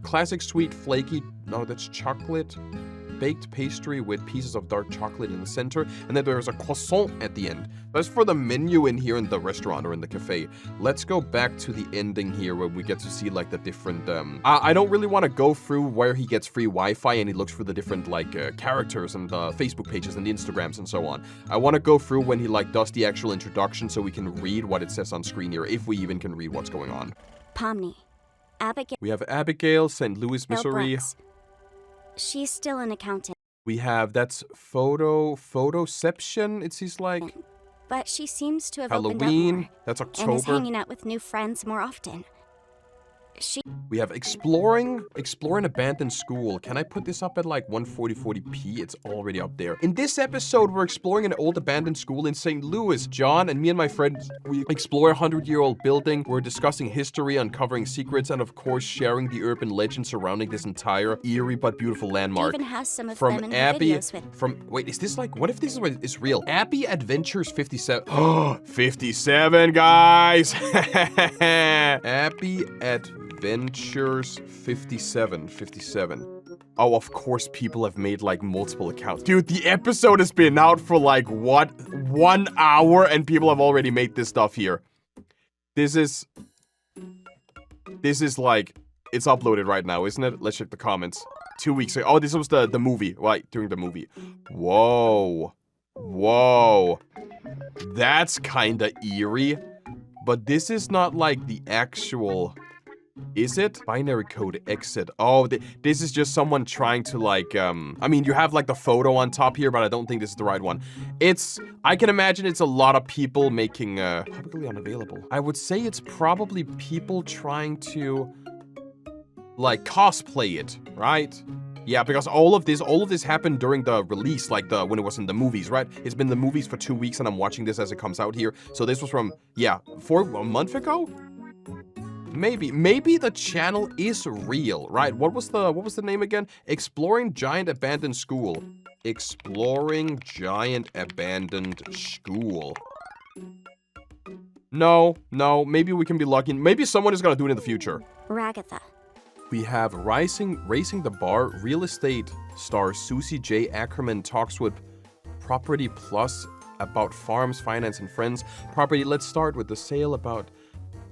Classic sweet flaky. No, that's chocolate. baked pastry with pieces of dark chocolate in the center, and then there's a croissant at the end. That's for the menu in here in the restaurant or in the cafe. Let's go back to the ending here where we get to see like the different, I don't really want to go through where he gets free Wi-Fi and he looks for the different like characters and the Facebook pages and the Instagrams and so on. I want to go through when he like does the actual introduction so we can read what it says on screen here, if we even can read what's going on. Pomni. Abigail. We have Abigail, St. Louis, Missouri. Brooks. She's still an accountant. We have, that's photoception, it seems like. But she seems to have Halloween, opened up more, that's and is October. hanging out with new friends more often. We have exploring abandoned school. Can I put this up at like 140p? It's already up there. In this episode, we're exploring an old abandoned school in St. Louis. John and me and my friends, we explore a 100-year-old building. We're discussing history, uncovering secrets, and of course, sharing the urban legend surrounding this entire eerie but beautiful landmark. Even has some of From them in her Abby, videos with. wait, is this like, what if this is real? Abby Adventures 57. Oh, 57, guys. Abby Adventures 57. Oh, of course people have made like multiple accounts. Dude, the episode has been out for like, what? 1 hour and people have already made this stuff here. This is like, it's uploaded right now, isn't it? Let's check the comments. 2 weeks ago. Oh, this was the movie, right? During the movie. Whoa. That's kinda eerie. But this is not like the actual... Is it? Binary code exit. Oh, this is just someone trying to like, I mean, you have like the photo on top here, but I don't think this is the right one. I can imagine it's a lot of people making, publicly unavailable. I would say it's probably people trying to, like, cosplay it, right? Yeah, because all of this happened during the release, like when it was in the movies, right? It's been in the movies for 2 weeks and I'm watching this as it comes out here. So this was from, yeah, a month ago? Maybe the channel is real, right? What was the name again? Exploring Giant Abandoned School. Exploring Giant Abandoned School. No, maybe we can be lucky. Maybe someone is gonna do it in the future. Ragatha. We have Racing the Bar, real estate star Susie J. Ackerman talks with Property Plus about farms, finance, and friends. Property, let's start with the sale about...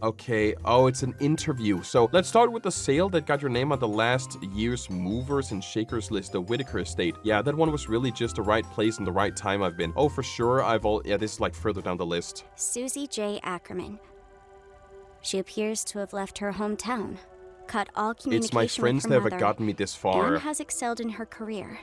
Okay, oh, it's an interview. So let's start with the sale that got your name on the last year's movers and shakers list, the Whitaker estate. Yeah, that one was really just the right place and the right time I've been. Oh, for sure, yeah, this is like further down the list. Susie J. Ackerman. She appears to have left her hometown, cut all communication It's my friends with her that have mother, gotten me this far. and has excelled in her career.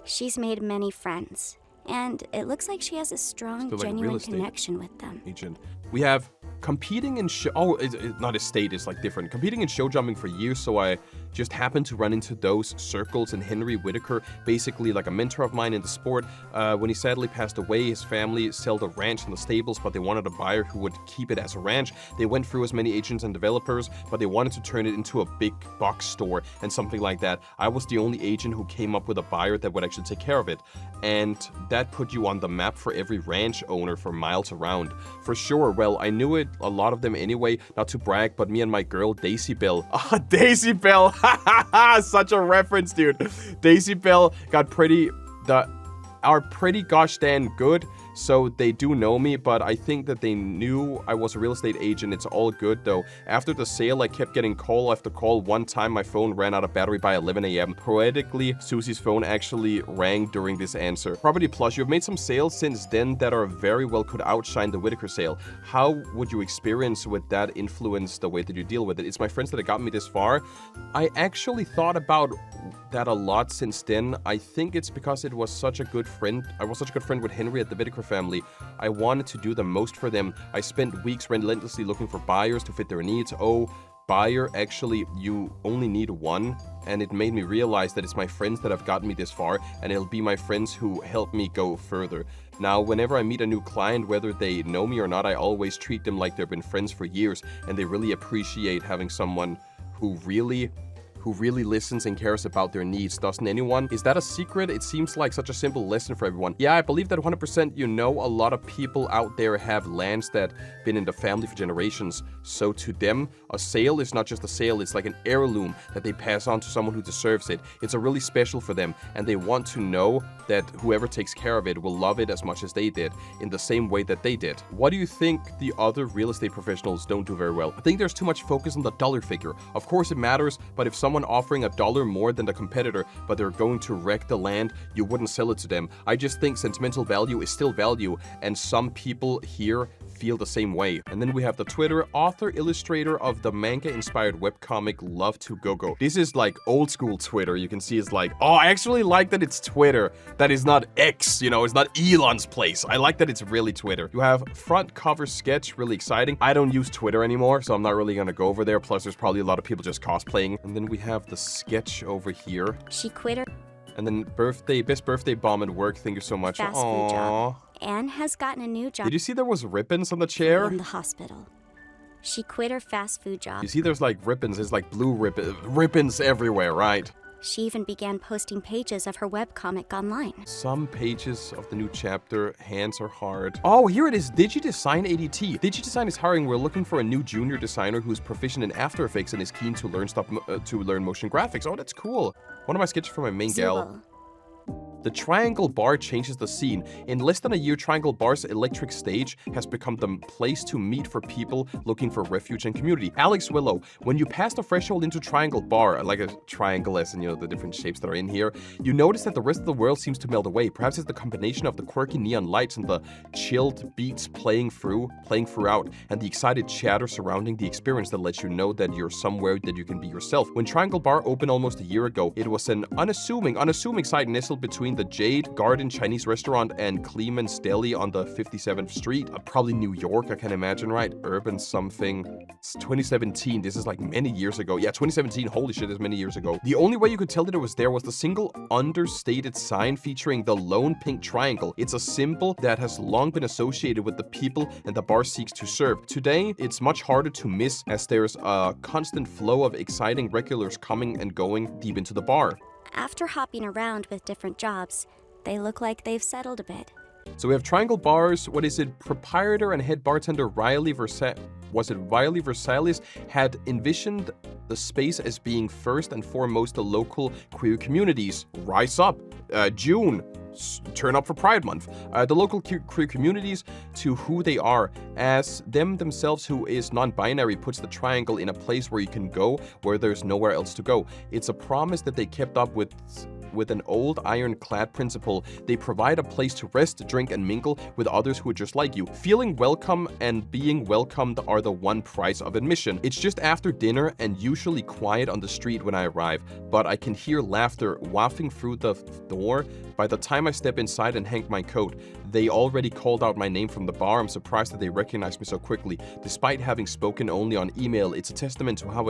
She's made many friends, and it looks like she has a strong, Still like genuine real estate connection with them. Agent. We have competing in show... Oh, it's not estate, it's like different. Competing in show jumping for years, so I just happened to run into those circles, and Henry Whitaker, basically like a mentor of mine in the sport. When he sadly passed away, his family sold a ranch and the stables, but they wanted a buyer who would keep it as a ranch. They went through as many agents and developers, but they wanted to turn it into a big box store and something like that. I was the only agent who came up with a buyer that would actually take care of it. And that put you on the map for every ranch owner for miles around. For sure, well, I knew it, a lot of them anyway, not to brag, but me and my girl, Daisy Bell. Ah, Daisy Bell! Such a reference, dude. Daisy Bell got are pretty gosh dang good, so they do know me, but I think that they knew I was a real estate agent. It's all good though. After the sale, I kept getting call after call. One time my phone ran out of battery by 11 a.m. Poetically, Susie's phone actually rang during this answer. Property Plus, you've made some sales since then that are very well could outshine the Whitaker sale. How would you experience with that influence the way that you deal with it? It's my friends that have gotten me this far. I actually thought about that a lot since then. I think it's because it was such a good friend. I was such a good friend with Henry at the Whitaker family. I wanted to do the most for them. I spent weeks relentlessly looking for buyers to fit their needs. Oh, buyer, actually, you only need one. And it made me realize that it's my friends that have gotten me this far, and it'll be my friends who help me go further. Now, whenever I meet a new client, whether they know me or not, I always treat them like they've been friends for years, and they really appreciate having someone who really who really listens and cares about their needs, doesn't anyone? Is that a secret? It seems like such a simple lesson for everyone. Yeah, I believe that 100%, you know, a lot of people out there have lands that been in the family for generations. So to them, a sale is not just a sale, it's like an heirloom that they pass on to someone who deserves it. It's a really special for them, and they want to know that whoever takes care of it will love it as much as they did, in the same way that they did. What do you think the other real estate professionals don't do very well? I think there's too much focus on the dollar figure. Of course it matters, but if someone offering $1 more than the competitor, but they're going to wreck the land, you wouldn't sell it to them. I just think sentimental value is still value, and some people here feel the same way. And then we have the Twitter author, illustrator of the manga-inspired webcomic Love to Go-Go. This is like old school Twitter. You can see it's like, oh, I actually like that it's Twitter. That is not X, you know, it's not Elon's place. I like that it's really Twitter. You have front cover sketch, really exciting. I don't use Twitter anymore, so I'm not really gonna go over there. Plus, there's probably a lot of people just cosplaying. And then we have the sketch over here. She quit her And then best birthday bomb at work. Thank you so much. fast food job. Anne has gotten a new job. Did you see there was ribbons on the chair? In the hospital. She quit her fast food job. You see there's like ribbons, there's like blue ribbons everywhere, right? She even began posting pages of her webcomic online. Some pages of the new chapter, hands are hard. Oh, here it is, DigiDesign ADT. DigiDesign is hiring, we're looking for a new junior designer who's proficient in After Effects and is keen to learn motion graphics. Oh, that's cool. One of my sketches for my main gal. The Triangle Bar changes the scene. In less than a year, Triangle Bar's electric stage has become the place to meet for people looking for refuge and community. Alex Willow, when you pass the threshold into Triangle Bar, like a triangle as in, you know, the different shapes that are in here, you notice that the rest of the world seems to melt away. Perhaps it's the combination of the quirky neon lights and the chilled beats playing throughout, and the excited chatter surrounding the experience that lets you know that you're somewhere that you can be yourself. When Triangle Bar opened almost a year ago, it was an unassuming site nestled between the Jade Garden Chinese restaurant and Clement's Deli on the 57th Street. Probably New York, I can imagine, right? Urban something. It's 2017. This is like many years ago. Yeah, 2017. Holy shit, it's many years ago. The only way you could tell that it was there was the single understated sign featuring the lone pink triangle. It's a symbol that has long been associated with the people and the bar seeks to serve. Today, it's much harder to miss as there's a constant flow of exciting regulars coming and going deep into the bar. After hopping around with different jobs, they look like they've settled a bit. So we have Triangle Bar's, what is it, proprietor and head bartender Riley Versailles had envisioned the space as being first and foremost the local queer communities. Rise up, June, turn up for Pride Month. The local queer communities to who they are, as themselves who is non-binary puts the triangle in a place where you can go where there's nowhere else to go. It's a promise that they kept up with an old ironclad principle. They provide a place to rest, drink, and mingle with others who are just like you. Feeling welcome and being welcomed are the one price of admission. It's just after dinner and usually quiet on the street when I arrive, but I can hear laughter wafting through the door. By the time I step inside and hang my coat, they already called out my name from the bar. I'm surprised that they recognized me so quickly. Despite having spoken only on email, it's a testament to how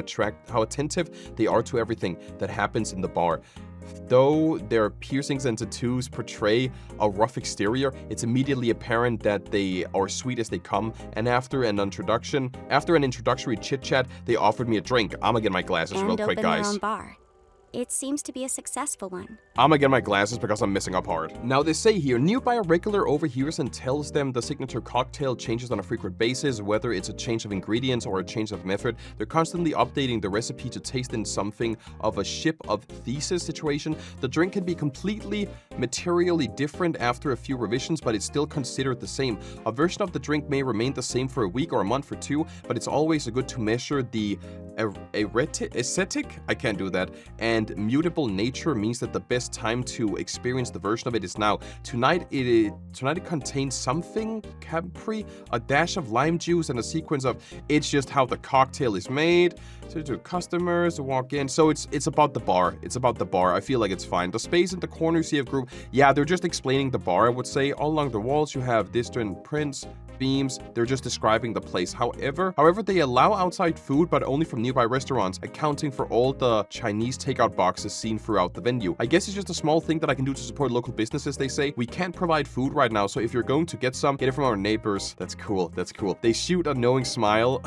attentive they are to everything that happens in the bar. Though their piercings and tattoos portray a rough exterior, it's immediately apparent that they are sweet as they come, and after an introductory chit-chat, they offered me a drink. I'm gonna get my glasses real quick, guys. Their own bar. It seems to be a successful one. I'm gonna get my glasses because I'm missing up hard. Now they say here, nearby a regular overhears and tells them the signature cocktail changes on a frequent basis, whether it's a change of ingredients or a change of method. They're constantly updating the recipe to taste in something of a ship of thesis situation. The drink can be completely materially different after a few revisions, but it's still considered the same. A version of the drink may remain the same for a week or a month or two, but it's always good to measure the aesthetic, I can't do that, and mutable nature means that the best time to experience the version of it is now. Tonight it contains something Capri, a dash of lime juice, and a sequence of it's just how the cocktail is made. So to customers walk in. So it's about the bar. It's about the bar. I feel like it's fine. The space in the corners you have group. Yeah, they're just explaining the bar, I would say. All along the walls you have distant prints. themes. They're just describing the place. However, they allow outside food, but only from nearby restaurants, accounting for all the Chinese takeout boxes seen throughout the venue. I guess it's just a small thing that I can do to support local businesses, they say. We can't provide food right now, so if you're going to get some, get it from our neighbors. That's cool. That's cool. They shoot a knowing smile.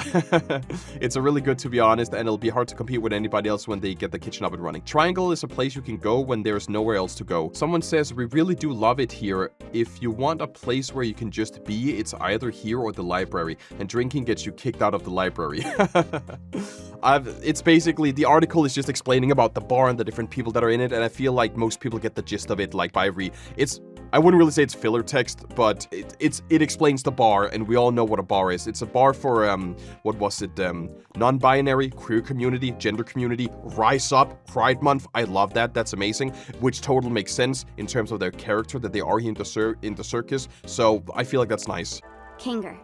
It's a really good, to be honest, and it'll be hard to compete with anybody else when they get the kitchen up and running. Triangle is a place you can go when there's nowhere else to go. Someone says, we really do love it here. If you want a place where you can just be, it's either here or the library, and drinking gets you kicked out of the library. It's basically, the article is just explaining about the bar and the different people that are in it, and I feel like most people get the gist of it, like by I wouldn't really say it's filler text, but it explains the bar, and we all know what a bar is. It's a bar for, non-binary, queer community, gender community, Rise Up, Pride Month. I love that. That's amazing, which totally makes sense in terms of their character that they are here in the circus, so I feel like that's nice. Kinger.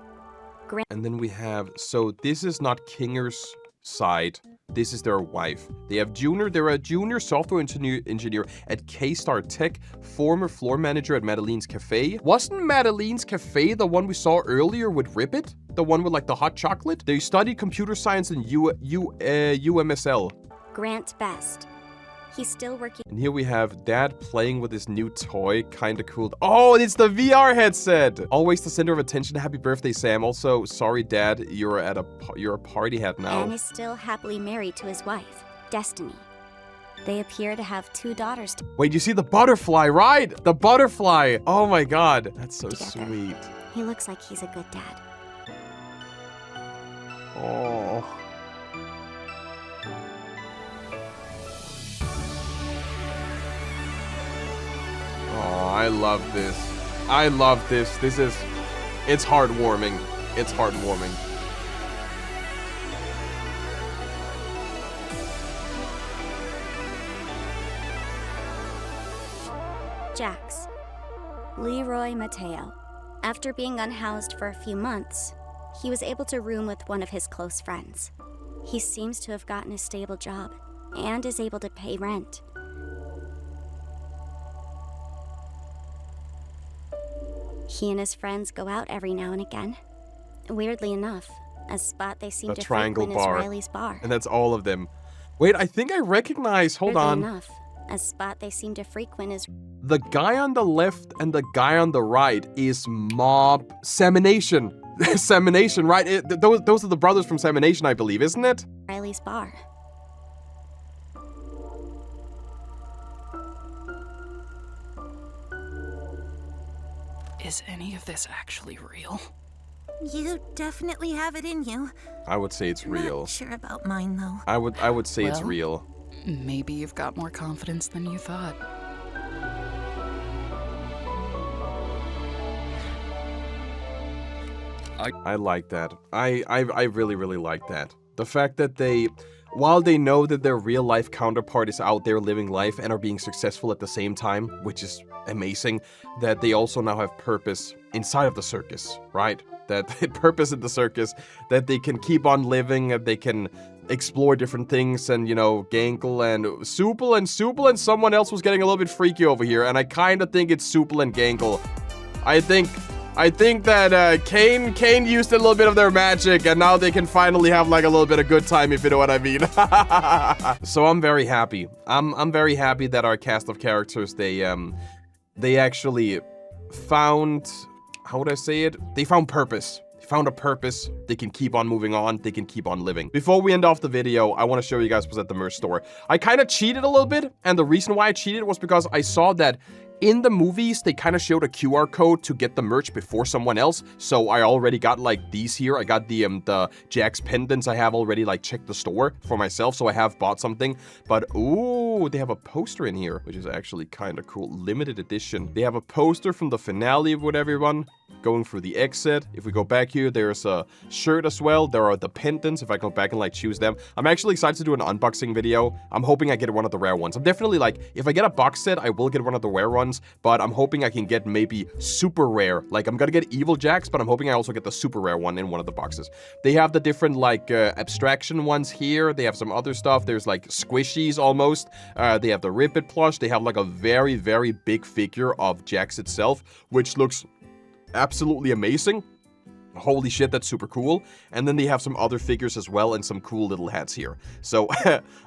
And then we have, so this is not Kinger's side. This is their wife. They have Junior. They're a junior software engineer at K-Star Tech, former floor manager at Madeleine's Cafe. Wasn't Madeleine's Cafe the one we saw earlier with Ribbit? The one with like the hot chocolate? They studied computer science in UMSL. Grant Best. He's still working. And here we have Dad playing with his new toy. Kinda cool. Oh, it's the VR headset! Always the center of attention. Happy birthday, Sam. Also, sorry, Dad, you're a party hat now. And is still happily married to his wife, Destiny. They appear to have 2 daughters. Wait, you see the butterfly, right? The butterfly! Oh my god. That's so together. Sweet. He looks like he's a good dad. Oh. Oh, I love this. I love this. It's heartwarming. It's heartwarming. Jax. Leroy Mateo. After being unhoused for a few months, he was able to room with one of his close friends. He seems to have gotten a stable job and is able to pay rent. He and his friends go out every now and again. Weirdly enough, a spot they seem to Triangle frequent Bar. is Riley's bar. And that's all of them. Wait, I think I recognize. Hold Weirdly on. enough, a spot they seem to frequent is The guy on the left and the guy on the right is Mob Samination. Samination, right? Those are the brothers from Samination, I believe, isn't it? Riley's bar. Is any of this actually real? You definitely have it in you. I would say it's real. Not sure about mine, though. I would say it's Well, real. Maybe you've got more confidence than you thought. I like that. I really, really like that. The fact that while they know that their real life counterpart is out there living life and are being successful at the same time, which is amazing, that they also now have purpose inside of the circus, right? That purpose in the circus, that they can keep on living, that they can explore different things, and, you know, Gankle and Supel and someone else was getting a little bit freaky over here, and I kind of think it's Supel and Gankle. I think that Caine used a little bit of their magic, and now they can finally have like a little bit of good time, if you know what I mean. So I'm very happy. I'm very happy that our cast of characters, they actually found, how would I say it? They found purpose. They found a purpose. They can keep on moving on. They can keep on living. Before we end off the video, I want to show you guys what's at the merch store. I kind of cheated a little bit, and the reason why I cheated was because I saw that in the movies, they kind of showed a QR code to get the merch before someone else. So I already got like these here. I got the Jax pendants. I have already like checked the store for myself, so I have bought something. But ooh, they have a poster in here, which is actually kind of cool. Limited edition. They have a poster from the finale with everyone going through the exit. If we go back here, there's a shirt as well. There are the pendants, if I go back and like choose them. I'm actually excited to do an unboxing video. I'm hoping I get one of the rare ones. I'm definitely like, if I get a box set, I will get one of the rare ones, but I'm hoping I can get maybe super rare. Like, I'm gonna get Evil Jax, but I'm hoping I also get the super rare one in one of the boxes. They have the different like abstraction ones here. They have some other stuff. There's like squishies almost. They have the Rip It plush. They have like a very, very big figure of Jax itself, which looks absolutely amazing. Holy shit, that's super cool. And then they have some other figures as well and some cool little hats here. So,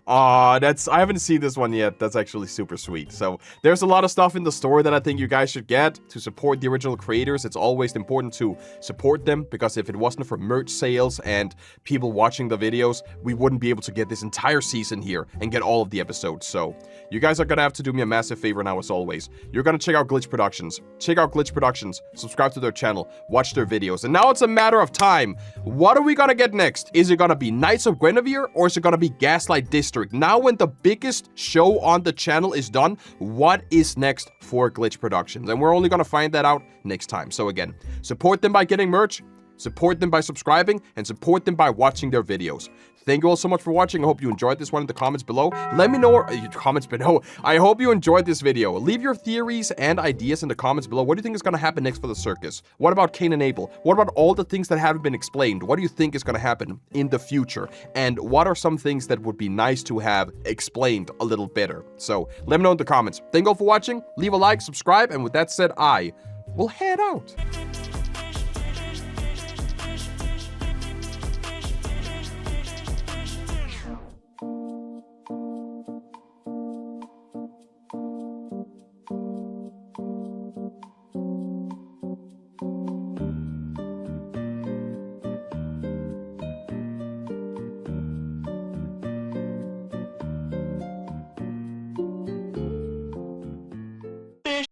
I haven't seen this one yet. That's actually super sweet. So, there's a lot of stuff in the store that I think you guys should get to support the original creators. It's always important to support them, because if it wasn't for merch sales and people watching the videos, we wouldn't be able to get this entire season here and get all of the episodes. So, you guys are gonna have to do me a massive favor now, as always. You're gonna check out Glitch Productions. Check out Glitch Productions. Subscribe to their channel. Watch their videos. And now it's a matter of time. What are we gonna get next? Is it gonna be Knights of Guinevere, or is it gonna be Gaslight District? Now when the biggest show on the channel is done, what is next for Glitch Productions? And we're only gonna find that out next time. So again, support them by getting merch, support them by subscribing, and support them by watching their videos. Thank you all so much for watching. I hope you enjoyed this one in the comments below. Let me know your comments below. I hope you enjoyed this video. Leave your theories and ideas in the comments below. What do you think is going to happen next for the circus? What about Caine and Abel? What about all the things that haven't been explained? What do you think is going to happen in the future? And what are some things that would be nice to have explained a little better? So let me know in the comments. Thank you all for watching. Leave a like, subscribe, and with that said, I will head out.